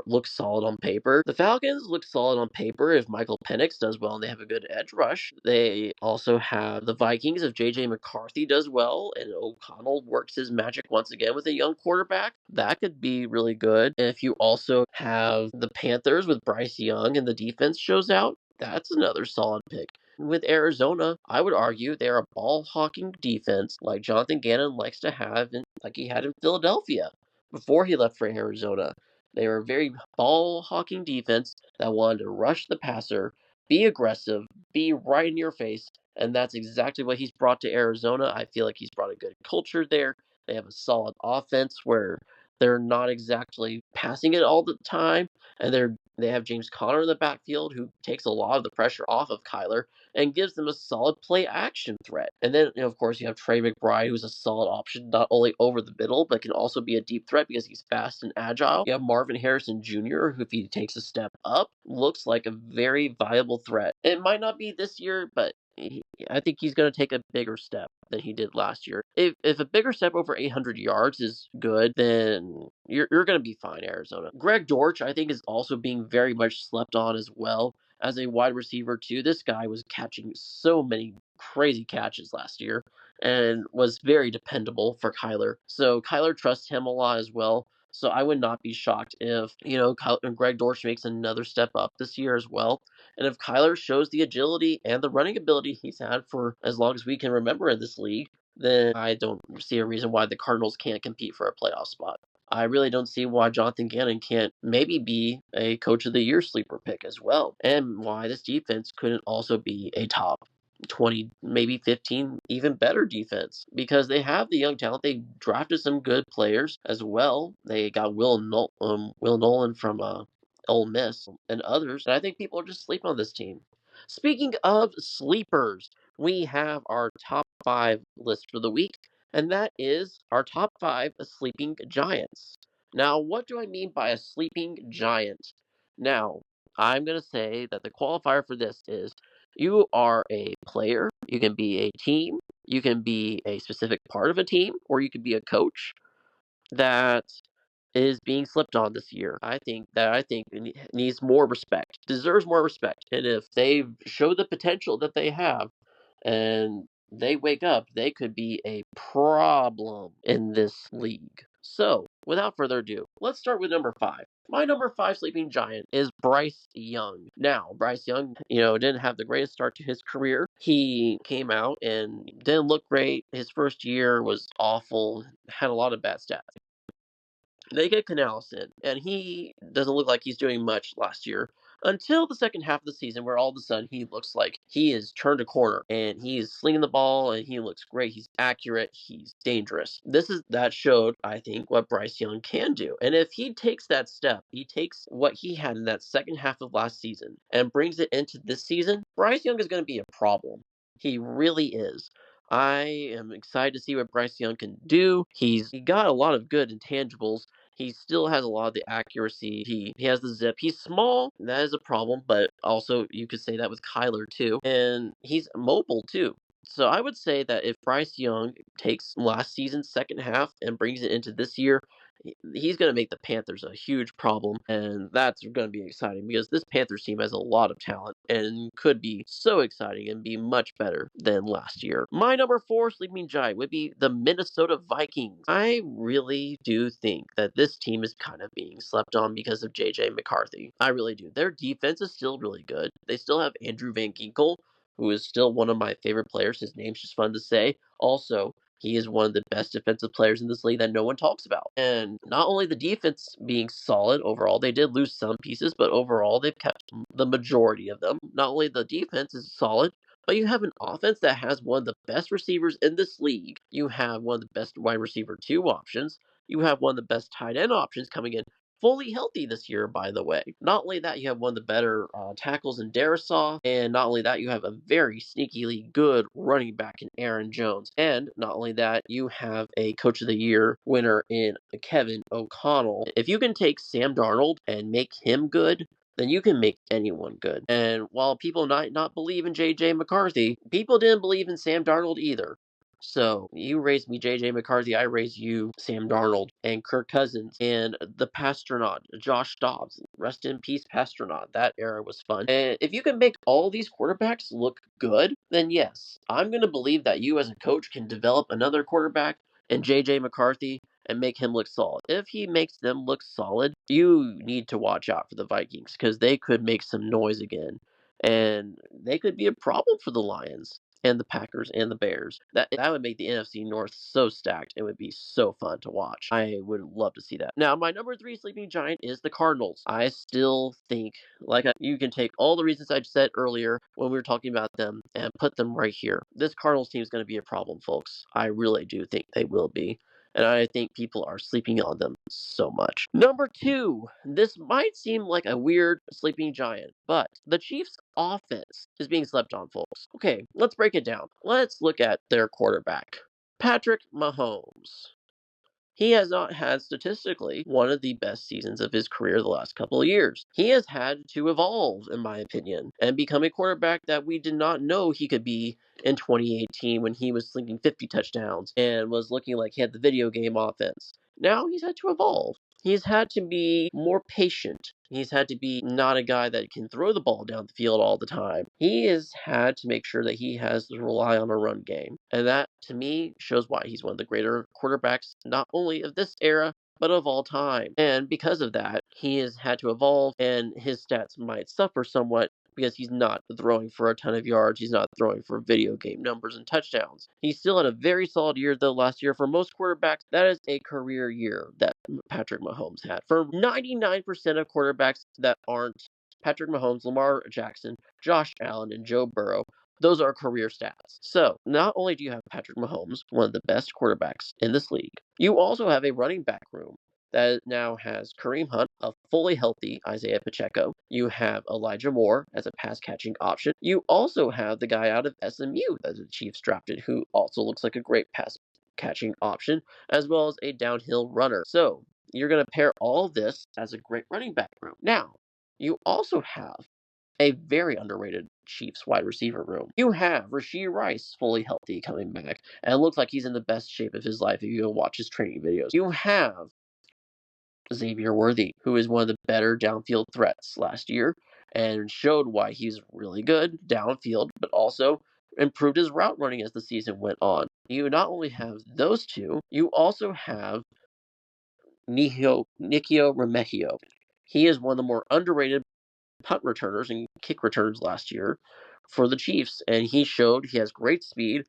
look solid on paper, the Falcons look solid on paper if Michael Penix does well and they have a good edge rush. They also have the Vikings if JJ McCarthy does well and O'Connell works his magic once again with a young quarterback. That could be really good. And if you also have the Panthers with Bryce Young and the defense shows out, that's another solid pick. With Arizona, I would argue they're a ball-hawking defense like Jonathan Gannon likes to have, like he had in Philadelphia before he left for Arizona. They were a very ball-hawking defense that wanted to rush the passer, be aggressive, be right in your face, and that's exactly what he's brought to Arizona. I feel like he's brought a good culture there. They have a solid offense where they're not exactly passing it all the time, and they have James Conner in the backfield who takes a lot of the pressure off of Kyler and gives them a solid play action threat. And then, of course, you have Trey McBride, who's a solid option, not only over the middle, but can also be a deep threat because he's fast and agile. You have Marvin Harrison Jr., who, if he takes a step up, looks like a very viable threat. It might not be this year, but I think he's going to take a bigger step than he did last year. If a bigger step over 800 yards is good, then you're going to be fine, Arizona. Greg Dortch, I think, is also being very much slept on as well as a wide receiver too. This guy was catching so many crazy catches last year and was very dependable for Kyler. So Kyler trusts him a lot as well. So I would not be shocked if, Greg Dortch makes another step up this year as well. And if Kyler shows the agility and the running ability he's had for as long as we can remember in this league, then I don't see a reason why the Cardinals can't compete for a playoff spot. I really don't see why Jonathan Gannon can't maybe be a Coach of the Year sleeper pick as well, and why this defense couldn't also be a top 20, maybe 15, even better defense, because they have the young talent. They drafted some good players as well. They got Will Nolan from Ole Miss and others, and I think people are just sleeping on this team. Speaking of sleepers, we have our top 5 list for the week, and that is our top 5 sleeping giants. Now, what do I mean by a sleeping giant? Now, I'm going to say that the qualifier for this is you are a player, you can be a team, you can be a specific part of a team, or you could be a coach that is being slept on this year. I think needs more respect, deserves more respect. And if they show the potential that they have and they wake up, they could be a problem in this league. So, without further ado, let's start with number 5. My number 5 sleeping giant is Bryce Young. Now, Bryce Young, didn't have the greatest start to his career. He came out and didn't look great. His first year was awful, had a lot of bad stats. They get Canales in, and he doesn't look like he's doing much last year until the second half of the season, where all of a sudden he looks like he has turned a corner and he is slinging the ball and he looks great. He's accurate. He's dangerous. That showed, I think, what Bryce Young can do. And if he takes that step, he takes what he had in that second half of last season and brings it into this season, Bryce Young is going to be a problem. He really is. I am excited to see what Bryce Young can do. He got a lot of good intangibles. He still has a lot of the accuracy. He has the zip. He's small. That is a problem, but also you could say that with Kyler too. And he's mobile too. So I would say that if Bryce Young takes last season's second half and brings it into this year, he's going to make the Panthers a huge problem, and that's going to be exciting because this Panthers team has a lot of talent and could be so exciting and be much better than last year. My number 4 sleeping giant would be the Minnesota Vikings. I really do think that this team is kind of being slept on because of JJ McCarthy. I really do. Their defense is still really good. They still have Andrew Van Ginkel, who is still one of my favorite players. His name's just fun to say. Also, he is one of the best defensive players in this league that no one talks about. And not only the defense being solid overall, they did lose some pieces, but overall they've kept the majority of them. Not only the defense is solid, but you have an offense that has one of the best receivers in this league. You have one of the best wide receiver 2 options. You have one of the best tight end options coming in fully healthy this year, by the way. Not only that, you have one of the better tackles in Darisaw, and not only that, you have a very sneakily good running back in Aaron Jones. And not only that, you have a Coach of the Year winner in Kevin O'Connell. If you can take Sam Darnold and make him good, then you can make anyone good. And while people might not believe in JJ McCarthy, people didn't believe in Sam Darnold either. So you raised me J.J. McCarthy, I raised you Sam Darnold and Kirk Cousins and the Pastronaut, Josh Dobbs. Rest in peace, Pastronaut. That era was fun. And if you can make all these quarterbacks look good, then yes, I'm going to believe that you as a coach can develop another quarterback in J.J. McCarthy and make him look solid. If he makes them look solid, you need to watch out for the Vikings because they could make some noise again. And they could be a problem for the Lions and the Packers and the Bears. That would make the NFC North so stacked. It would be so fun to watch. I would love to see that. Now, my number 3 sleeping giant is the Cardinals. I still think, you can take all the reasons I said earlier when we were talking about them and put them right here. This Cardinals team is going to be a problem, folks. I really do think they will be. And I think people are sleeping on them so much. Number 2, this might seem like a weird sleeping giant, but the Chiefs' offense is being slept on, folks. Okay, let's break it down. Let's look at their quarterback, Patrick Mahomes. He has not had statistically one of the best seasons of his career the last couple of years. He has had to evolve, in my opinion, and become a quarterback that we did not know he could be in 2018 when he was slinging 50 touchdowns and was looking like he had the video game offense. Now he's had to evolve. He's had to be more patient. He's had to be not a guy that can throw the ball down the field all the time. He has had to make sure that he has to rely on a run game. And that, to me, shows why he's one of the greater quarterbacks, not only of this era, but of all time. And because of that, he has had to evolve, and his stats might suffer somewhat because he's not throwing for a ton of yards. He's not throwing for video game numbers and touchdowns. He still had a very solid year, though, last year. For most quarterbacks, that is a career year that Patrick Mahomes had. For 99% of quarterbacks that aren't Patrick Mahomes, Lamar Jackson, Josh Allen, and Joe Burrow, those are career stats. So, not only do you have Patrick Mahomes, one of the best quarterbacks in this league, you also have a running back room that now has Kareem Hunt, a fully healthy Isaiah Pacheco. You have Elijah Moore as a pass-catching option. You also have the guy out of SMU that the Chiefs drafted, who also looks like a great pass-catching option, as well as a downhill runner. So, you're going to pair all of this as a great running back room. Now, you also have a very underrated Chiefs wide receiver room. You have Rashee Rice fully healthy coming back, and it looks like he's in the best shape of his life if you go watch his training videos. You have Xavier Worthy, who is one of the better downfield threats last year and showed why he's really good downfield, but also improved his route running as the season went on. You not only have those two, you also have Nikhil Remigio. He is one of the more underrated punt returners and kick returners last year for the Chiefs, and he showed he has great speed,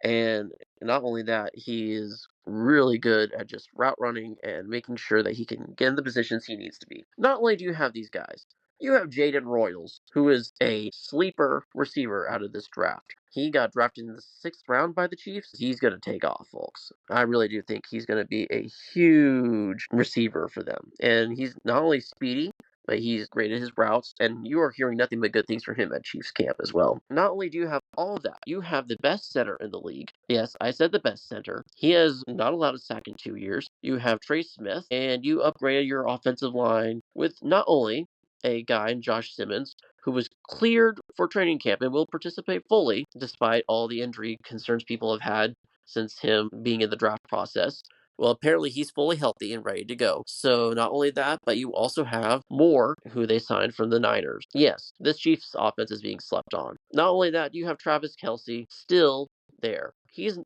and not only that, he is really good at just route running and making sure that he can get in the positions he needs to be. Not only do you have these guys, you have Jaden Royals, who is a sleeper receiver out of this draft. He got drafted in the 6th round by the Chiefs. He's going to take off, folks. I really do think he's going to be a huge receiver for them. And he's not only speedy, but he's great at his routes, and you are hearing nothing but good things from him at Chiefs camp as well. Not only do you have all of that, you have the best center in the league. Yes, I said the best center. He has not allowed a sack in 2 years. You have Trey Smith, and you upgraded your offensive line with not only a guy in Josh Simmons, who was cleared for training camp and will participate fully, despite all the injury concerns people have had since him being in the draft process. Well, apparently he's fully healthy and ready to go. So not only that, but you also have Moore, who they signed from the Niners. Yes, this Chiefs offense is being slept on. Not only that, you have Travis Kelce still there. His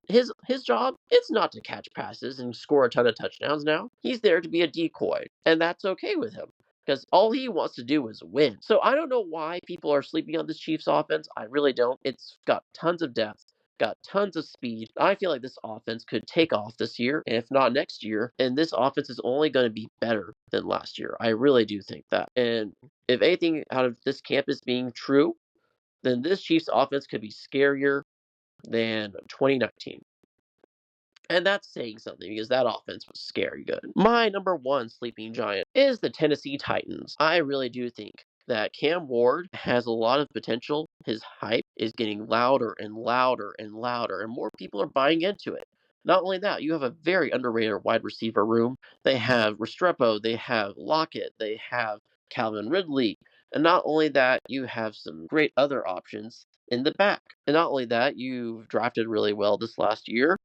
job, it's not to catch passes and score a ton of touchdowns now. He's there to be a decoy, and that's okay with him, because all he wants to do is win. So I don't know why people are sleeping on this Chiefs offense. I really don't. It's got tons of depth, got tons of speed. I feel like this offense could take off this year, if not next year, and this offense is only going to be better than last year. I really do think that. And if anything out of this camp is being true, then this Chiefs offense could be scarier than 2019. And that's saying something because that offense was scary good. My number 1 sleeping giant is the Tennessee Titans. I really do think that Cam Ward has a lot of potential. His hype is getting louder and louder and louder, and more people are buying into it. Not only that, you have a very underrated wide receiver room. They have Restrepo, they have Lockett, they have Calvin Ridley. And not only that, you have some great other options in the back. And not only that, you've drafted really well this last year.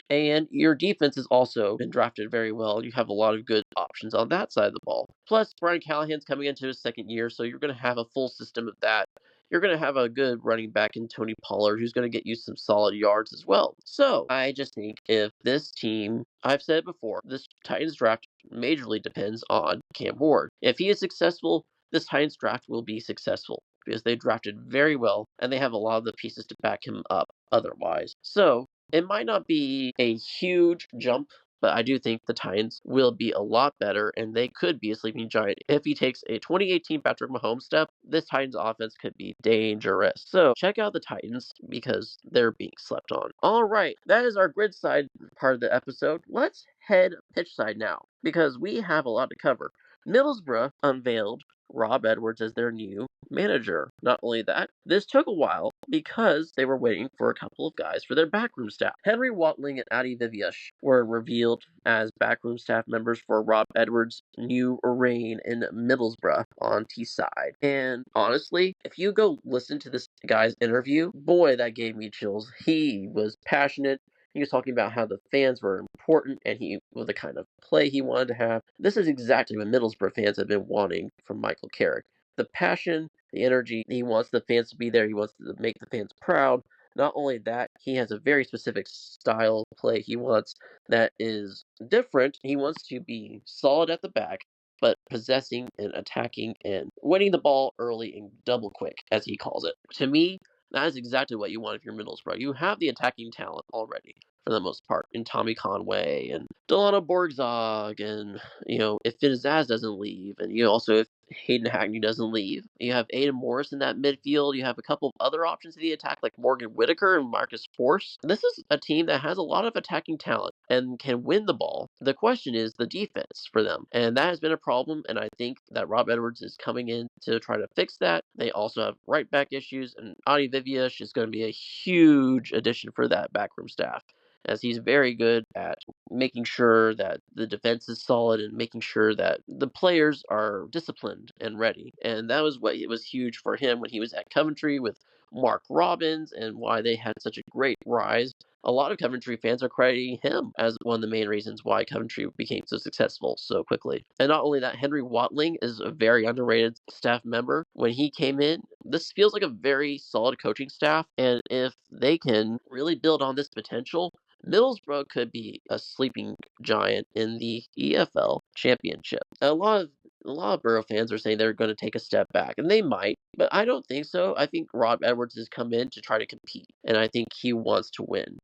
And your defense has also been drafted very well. You have a lot of good options on that side of the ball. Plus, Brian Callahan's coming into his second year, so you're going to have a full system of that. You're going to have a good running back in Tony Pollard who's going to get you some solid yards as well. So, I just think if this team, I've said it before, this Titans draft majorly depends on Cam Ward. If he is successful, this Titans draft will be successful because they drafted very well and they have a lot of the pieces to back him up otherwise. So, it might not be a huge jump, but I do think the Titans will be a lot better, and they could be a sleeping giant. If he takes a 2018 Patrick Mahomes step, this Titans offense could be dangerous. So check out the Titans because they're being slept on. All right, that is our grid side part of the episode. Let's head pitch side now because we have a lot to cover. Middlesbrough unveiled Rob Edwards as their new manager. Not only that, this took a while because they were waiting for a couple of guys for their backroom staff. Henry Watling and Adi Viviash were revealed as backroom staff members for Rob Edwards' new reign in Middlesbrough on Teesside. And honestly, if you go listen to this guy's interview, boy, that gave me chills. He was passionate. He was talking about how the fans were important and the kind of play he wanted to have. This is exactly what Middlesbrough fans have been wanting from Michael Carrick. The passion, the energy, he wants the fans to be there. He wants to make the fans proud. Not only that, he has a very specific style of play he wants that is different. He wants to be solid at the back, but possessing and attacking and winning the ball early and double quick, as he calls it. To me, that is exactly what you want if you're Middlesbrough. You have the attacking talent already, for the most part, in Tommy Conway and Delano Borgzog, and, if Finazaz doesn't leave, and, also if Hayden Hackney doesn't leave. You have Aiden Morris in that midfield. You have a couple of other options in the attack, like Morgan Whitaker and Marcus Force. This is a team that has a lot of attacking talent and can win the ball. The question is the defense for them, and that has been a problem, and I think that Rob Edwards is coming in to try to fix that. They also have right back issues, and Adi Viviash is going to be a huge addition for that backroom staff, as he's very good at making sure that the defense is solid and making sure that the players are disciplined and ready. And that was what it was huge for him when he was at Coventry with Mark Robbins and why they had such a great rise. A lot of Coventry fans are crediting him as one of the main reasons why Coventry became so successful so quickly. And not only that, Henry Watling is a very underrated staff member. When he came in, this feels like a very solid coaching staff, and if they can really build on this potential, Middlesbrough could be a sleeping giant in the EFL Championship. A lot of Borough fans are saying they're going to take a step back, and they might, but I don't think so. I think Rob Edwards has come in to try to compete, and I think he wants to win.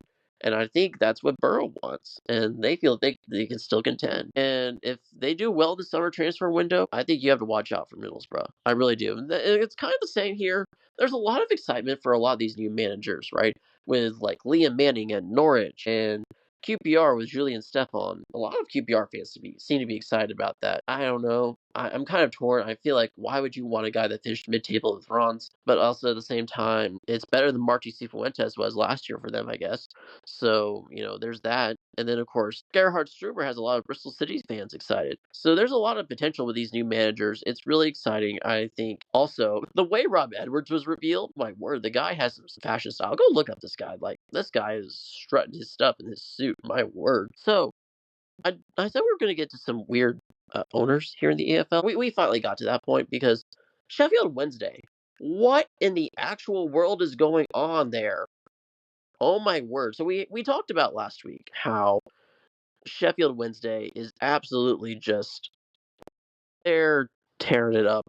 And I think that's what Borough wants, and they feel they can still contend. And if they do well this summer transfer window, I think you have to watch out for Middlesbrough. I really do. It's kind of the same here. There's a lot of excitement for a lot of these new managers, right? With like Liam Manning at Norwich and QPR with Julian Stefan. A lot of QPR fans seem to be excited about that. I don't know. I'm kind of torn. I feel like, why would you want a guy that finished mid-table with Ron's? But also at the same time, it's better than Marty Cifuentes was last year for them, I guess. So, there's that. And then, of course, Gerhard Struber has a lot of Bristol City fans excited. So there's a lot of potential with these new managers. It's really exciting, I think. Also, the way Rob Edwards was revealed, my word, the guy has some fashion style. Go look up this guy. Like, this guy is strutting his stuff in his suit, my word. So, I thought we were going to get to some weird owners here in the EFL. We finally got to that point because Sheffield Wednesday, what in the actual world is going on there? Oh my word. So we talked about last week how Sheffield Wednesday is absolutely just, they're tearing it up.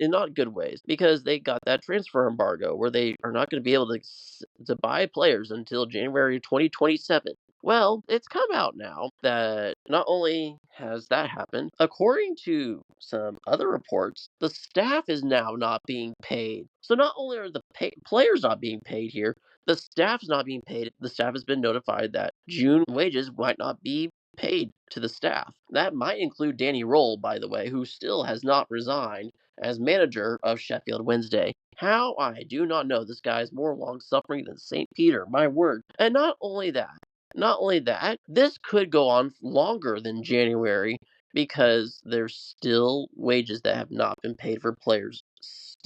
Not good ways, because they got that transfer embargo where they are not going to be able to buy players until January 2027. Well, it's come out now that not only has that happened, according to some other reports, the staff is now not being paid. So not only are the players not being paid here, the staff's not being paid. The staff has been notified that June wages might not be paid to the staff. That might include Danny Roll, by the way, who still has not resigned as manager of Sheffield Wednesday. How? I do not know. This guy is more long-suffering than St. Peter, my word. And not only that, this could go on longer than January because there's still wages that have not been paid for players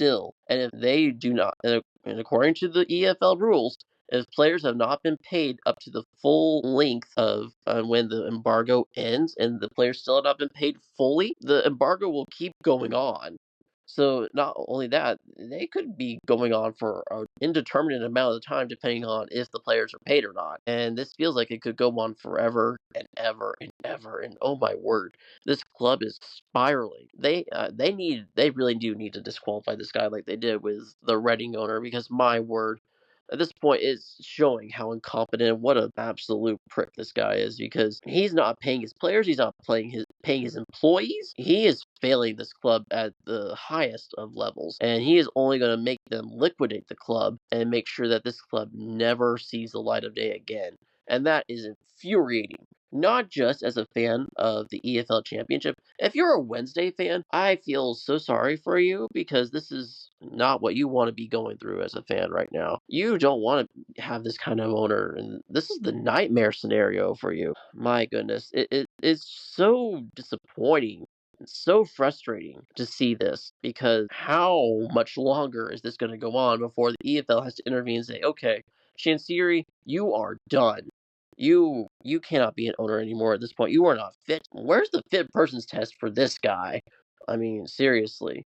still, and if they do not, and according to the EFL rules, if players have not been paid up to the full length of when the embargo ends and the players still have not been paid fully, the embargo will keep going on. So not only that, they could be going on for an indeterminate amount of time depending on if the players are paid or not. And this feels like it could go on forever and ever and ever. And oh my word, this club is spiraling. They really do need to disqualify this guy like they did with the Reading owner, because my word, at this point it's showing how incompetent, what an absolute prick this guy is, because he's not paying his players, he's not paying his employees. He is failing this club at the highest of levels, and he is only going to make them liquidate the club and make sure that this club never sees the light of day again. And that is infuriating, not just as a fan of the EFL Championship. If you're a Wednesday fan, I feel so sorry for you, because this is not what you want to be going through as a fan right now. You don't want to have this kind of owner, and this is the nightmare scenario for you. My goodness, it is so disappointing. It's so frustrating to see this, because how much longer is this going to go on before the EFL has to intervene and say, okay, Chansiri, you are done. You cannot be an owner anymore at this point. You are not fit. Where's the fit person's test for this guy? I mean, seriously.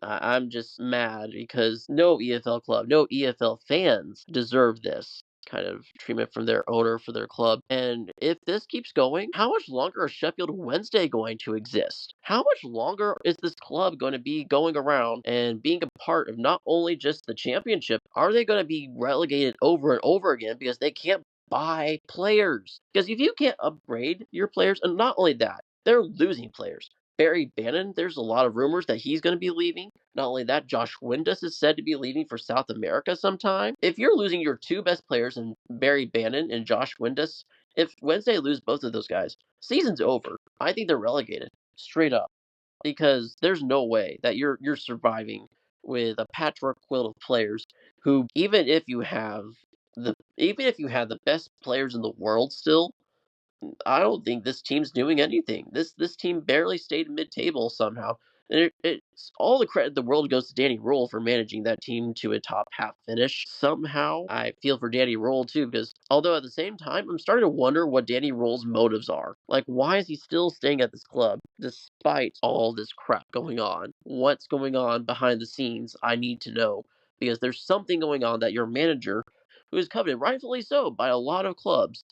I'm just mad because no EFL club, no EFL fans deserve this kind of treatment from their owner for their club. And if this keeps going, how much longer is Sheffield Wednesday going to exist? How much longer is this club going to be going around and being a part of not only just the championship, are they going to be relegated over and over again because they can't buy players? Because if you can't upgrade your players, and not only that, they're losing players. Barry Bannon, there's a lot of rumors that he's going to be leaving. Not only that, Josh Windus is said to be leaving for South America sometime. If you're losing your two best players in Barry Bannon and Josh Windus, if Wednesday lose both of those guys, season's over. I think they're relegated, straight up, because there's no way that you're surviving with a patchwork quilt of players who, even if you have the best players in the world still, I don't think this team's doing anything. This team barely stayed mid-table somehow. And it's all the credit in the world goes to Danny Rule for managing that team to a top half finish. Somehow, I feel for Danny Rule too, because although at the same time, I'm starting to wonder what Danny Rule's motives are. Like, why is he still staying at this club despite all this crap going on? What's going on behind the scenes? I need to know, because there's something going on that your manager, who is coveted rightfully so by a lot of clubs,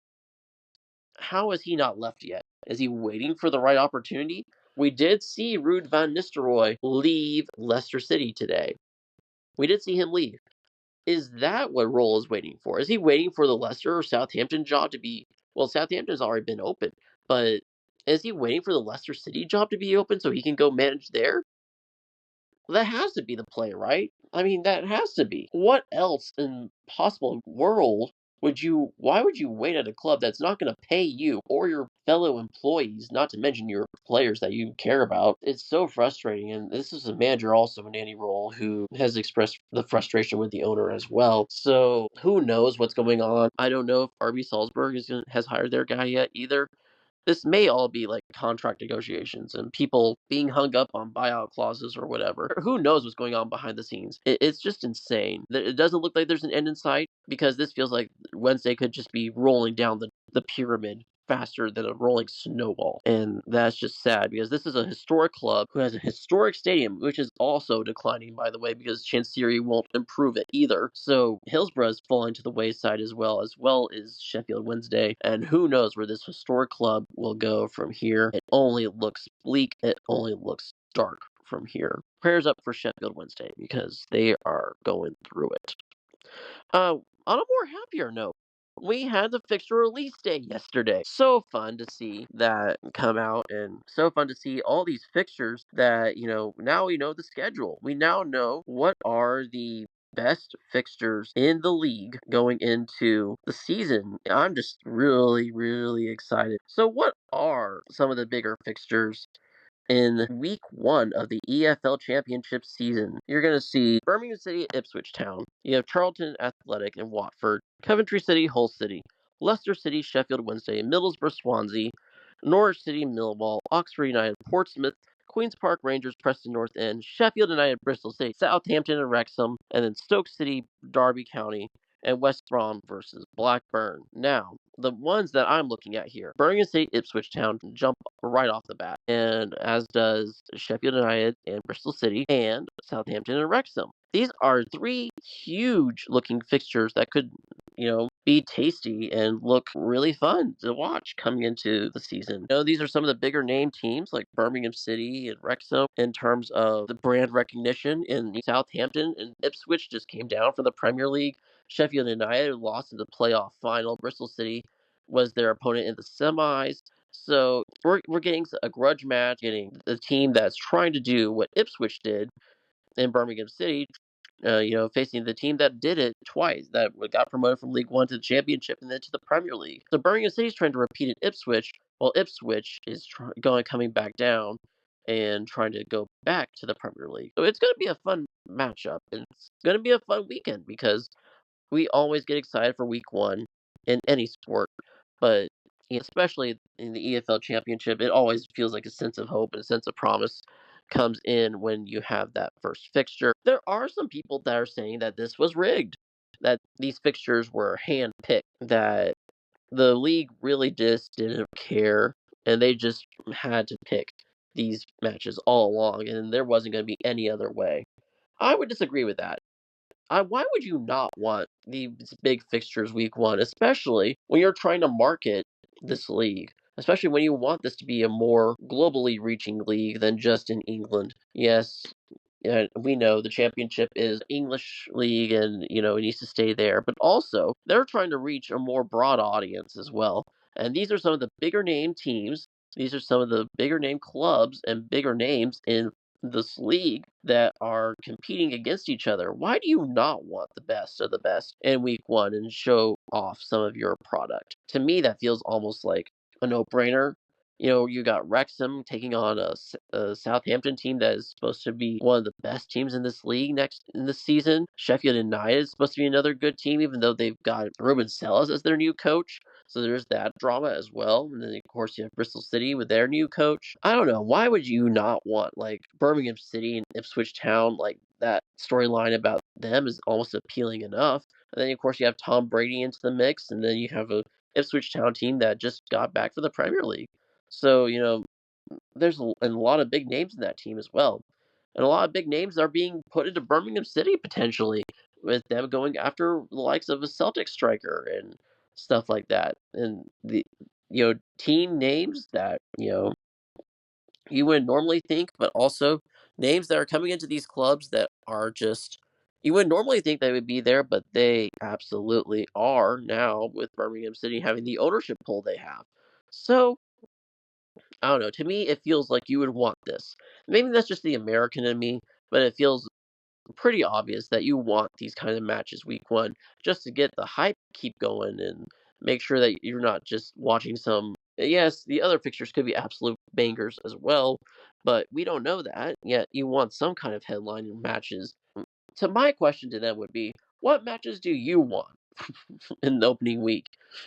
how has he not left yet? Is he waiting for the right opportunity? We did see Ruud van Nistelrooy leave Leicester City today. We did see him leave. Is that what Roll is waiting for? Is he waiting for the Leicester or Southampton job to be... Well, Southampton's already been open, but is he waiting for the Leicester City job to be open so he can go manage there? That has to be the play, right? I mean, that has to be. What else in possible world why would you wait at a club that's not going to pay you or your fellow employees, not to mention your players that you care about? It's so frustrating. And this is a manager also in Danny Roll who has expressed the frustration with the owner as well. So who knows what's going on? I don't know if RB Salzburg has hired their guy yet either. This may all be like contract negotiations and people being hung up on buyout clauses or whatever. Who knows what's going on behind the scenes? It's just insane. It doesn't look like there's an end in sight, because this feels like Wednesday could just be rolling down the pyramid faster than a rolling snowball. And that's just sad, because this is a historic club who has a historic stadium, which is also declining, by the way, because Chansiri won't improve it either. So Hillsborough is falling to the wayside as well as Sheffield Wednesday. And who knows where this historic club will go from here. It only looks bleak. It only looks dark from here. Prayers up for Sheffield Wednesday, because they are going through it. On a more happier note, we had the fixture release day yesterday. So fun to see that come out, and so fun to see all these fixtures that, now we know the schedule. We now know what are the best fixtures in the league going into the season. I'm just really, really excited. So what are some of the bigger fixtures in week 1 of the EFL Championship season? You're going to see Birmingham City, Ipswich Town. You have Charlton Athletic and Watford, Coventry City, Hull City, Leicester City, Sheffield Wednesday, Middlesbrough, Swansea, Norwich City, Millwall, Oxford United, Portsmouth, Queens Park Rangers, Preston North End, Sheffield United, Bristol City, Southampton and Wrexham, and then Stoke City, Derby County, and West Brom versus Blackburn. Now, the ones that I'm looking at here, Birmingham City, Ipswich Town jump right off the bat, and as does Sheffield United and Bristol City, and Southampton and Wrexham. These are three huge looking fixtures that could, be tasty and look really fun to watch coming into the season. These are some of the bigger name teams like Birmingham City and Wrexham in terms of the brand recognition. In Southampton and Ipswich just came down from the Premier League. Sheffield United lost in the playoff final. Bristol City was their opponent in the semis. So we're getting a grudge match, getting the team that's trying to do what Ipswich did in Birmingham City, facing the team that did it twice, that got promoted from League One to the Championship and then to the Premier League. So Birmingham City's trying to repeat it Ipswich, while Ipswich is coming back down and trying to go back to the Premier League. So it's going to be a fun matchup, and it's going to be a fun weekend because we always get excited for week one in any sport, but especially in the EFL Championship, it always feels like a sense of hope and a sense of promise comes in when you have that first fixture. There are some people that are saying that this was rigged, that these fixtures were hand picked, that the league really just didn't care and they just had to pick these matches all along and there wasn't going to be any other way. I would disagree with that. Why would you not want these big fixtures week one, especially when you're trying to market this league? Especially when you want this to be a more globally reaching league than just in England. Yes, we know the championship is English league and, it needs to stay there. But also, they're trying to reach a more broad audience as well. And these are some of the bigger name teams. These are some of the bigger name clubs and bigger names in this league that are competing against each other. Why do you not want the best of the best in week one and show off some of your product? To me, that feels almost like a no-brainer. You got Wrexham taking on a Southampton team that is supposed to be one of the best teams in this league next in this season. Sheffield United is supposed to be another good team, even though they've got Ruben Selles as their new coach. So there's that drama as well. And then, of course, you have Bristol City with their new coach. I don't know. Why would you not want, like, Birmingham City and Ipswich Town? Like, that storyline about them is almost appealing enough. And then, of course, you have Tom Brady into the mix. And then you have a Ipswich Town team that just got back for the Premier League. So, there's a lot of big names in that team as well. And a lot of big names are being put into Birmingham City potentially, with them going after the likes of a Celtic striker and stuff like that. And the team names that, you would normally think, but also names that are coming into these clubs that are just you would normally think they would be there, but they absolutely are now with Birmingham City having the ownership pull they have. So I don't know. To me, it feels like you would want this. Maybe that's just the American in me, but it feels pretty obvious that you want these kind of matches week one just to get the hype keep going and make sure that you're not just watching some. Yes, the other fixtures could be absolute bangers as well, but we don't know that yet. You want some kind of headline matches. So my question to them would be, what matches do you want in the opening week?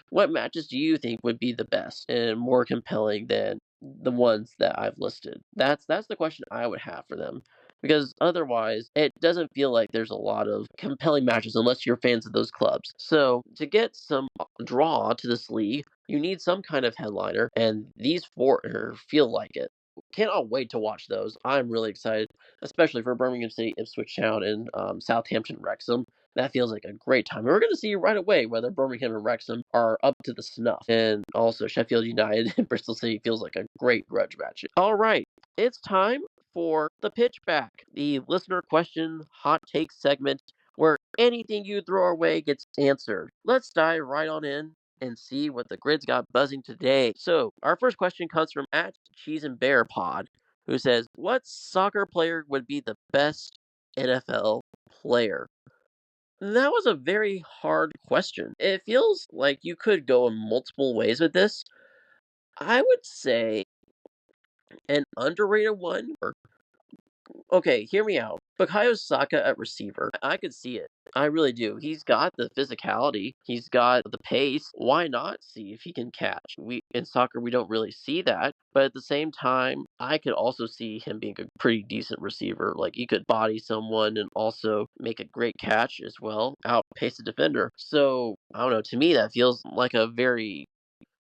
What matches do you think would be the best and more compelling than the ones that I've listed? That's the question I would have for them. Because otherwise, it doesn't feel like there's a lot of compelling matches unless you're fans of those clubs. So, to get some draw to this league, you need some kind of headliner, and these four feel like it. Cannot wait to watch those. I'm really excited, especially for Birmingham City, Ipswich Town, and Southampton Wrexham. That feels like a great time. And we're going to see right away whether Birmingham and Wrexham are up to the snuff. And also, Sheffield United and Bristol City feels like a great grudge match. All right, it's time for the PitchBack, the listener question hot take segment where anything you throw our way gets answered. Let's dive right on in and see what the grid's got buzzing today. So, our first question comes from @CheeseandBearPod, who says, "What soccer player would be the best NFL player?" That was a very hard question. It feels like you could go in multiple ways with this. I would say an underrated one, or Okay, hear me out. Bukayo Saka at receiver, I could see it. I really do. He's got the physicality. He's got the pace. Why not see if he can catch? We in soccer we don't really see that, but at the same time, I could also see him being a pretty decent receiver. Like he could body someone and also make a great catch as well, outpace the defender. So I don't know. To me, that feels like a very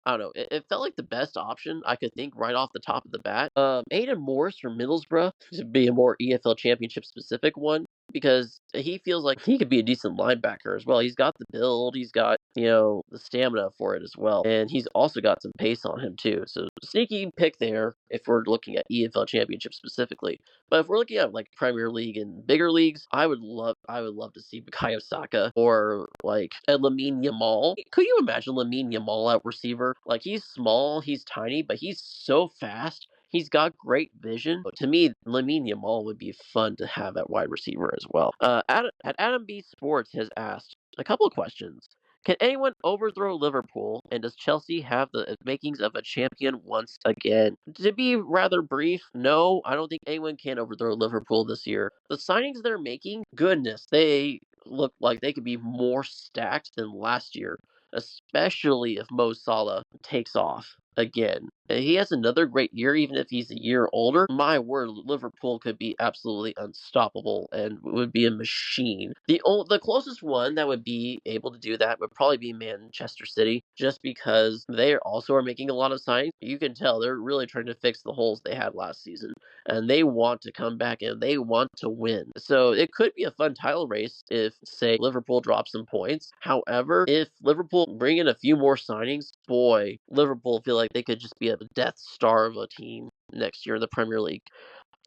I don't know. It felt like the best option I could think right off the top of the bat. Aiden Morris from Middlesbrough to be a more EFL Championship specific one because he feels like he could be a decent linebacker as well. He's got the build, he's got the stamina for it as well, and he's also got some pace on him too. So sneaky pick there if we're looking at EFL Championship specifically. But if we're looking at like Premier League and bigger leagues, I would love to see Bukayo Saka or like a Lamine Yamal. Could you imagine Lamine Yamal at receiver? Like he's small, he's tiny, but he's so fast. He's got great vision. To me, Lamine Yamal would be fun to have at wide receiver as well. Adam B Sports has asked a couple of questions. Can anyone overthrow Liverpool? And does Chelsea have the makings of a champion once again? To be rather brief, no, I don't think anyone can overthrow Liverpool this year. The signings they're making, goodness, they look like they could be more stacked than last year, especially if Mo Salah takes off again. And he has another great year, even if he's a year older. My word, Liverpool could be absolutely unstoppable and would be a machine. The closest one that would be able to do that would probably be Manchester City, just because they also are making a lot of signings. You can tell they're really trying to fix the holes they had last season, and they want to come back and they want to win. So it could be a fun title race if, say, Liverpool drops some points. However, if Liverpool bring in a few more signings, boy, Liverpool feel like they could just be a Death Star of a team next year in the Premier League.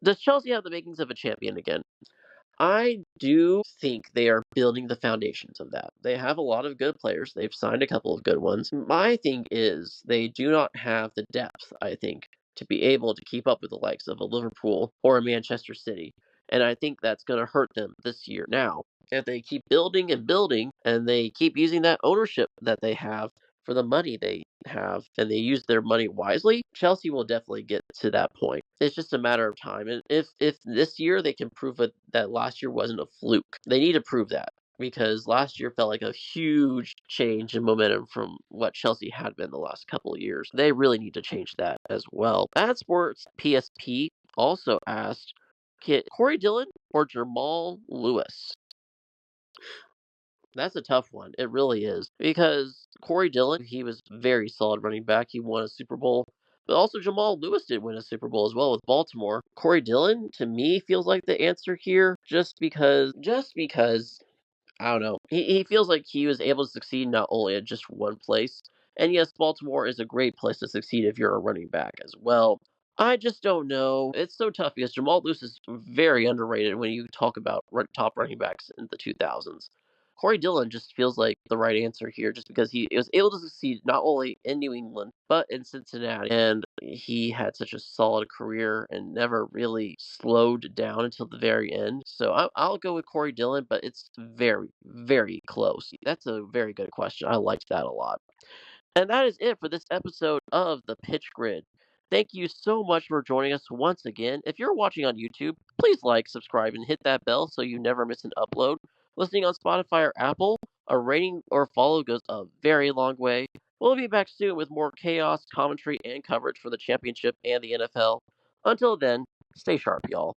Does Chelsea have the makings of a champion again? I do think they are building the foundations of that. They have a lot of good players. They've signed a couple of good ones. My thing is they do not have the depth, I think, to be able to keep up with the likes of a Liverpool or a Manchester City. And I think that's going to hurt them this year. Now, if they keep building and building and they keep using that ownership that they have for the money they have and they use their money wisely, Chelsea will definitely get to that point. It's just a matter of time. And if this year they can prove that last year wasn't a fluke, they need to prove that because last year felt like a huge change in momentum from what Chelsea had been the last couple of years. They really need to change that as well. Ad Sports PSP also asked, Corey Dillon or Jamal Lewis? That's a tough one. It really is. Because Corey Dillon, he was very solid running back. He won a Super Bowl. But also Jamal Lewis did win a Super Bowl as well with Baltimore. Corey Dillon, to me, feels like the answer here just because I don't know. He feels like he was able to succeed not only at just one place. And yes, Baltimore is a great place to succeed if you're a running back as well. I just don't know. It's so tough because Jamal Lewis is very underrated when you talk about top running backs in the 2000s. Corey Dillon just feels like the right answer here just because he was able to succeed not only in New England, but in Cincinnati. And he had such a solid career and never really slowed down until the very end. So I'll go with Corey Dillon, but it's very, very close. That's a very good question. I liked that a lot. And that is it for this episode of the Pitch Grid. Thank you so much for joining us once again. If you're watching on YouTube, please like, subscribe, and hit that bell so you never miss an upload. Listening on Spotify or Apple, a rating or follow goes a very long way. We'll be back soon with more chaos, commentary, and coverage for the championship and the NFL. Until then, stay sharp, y'all.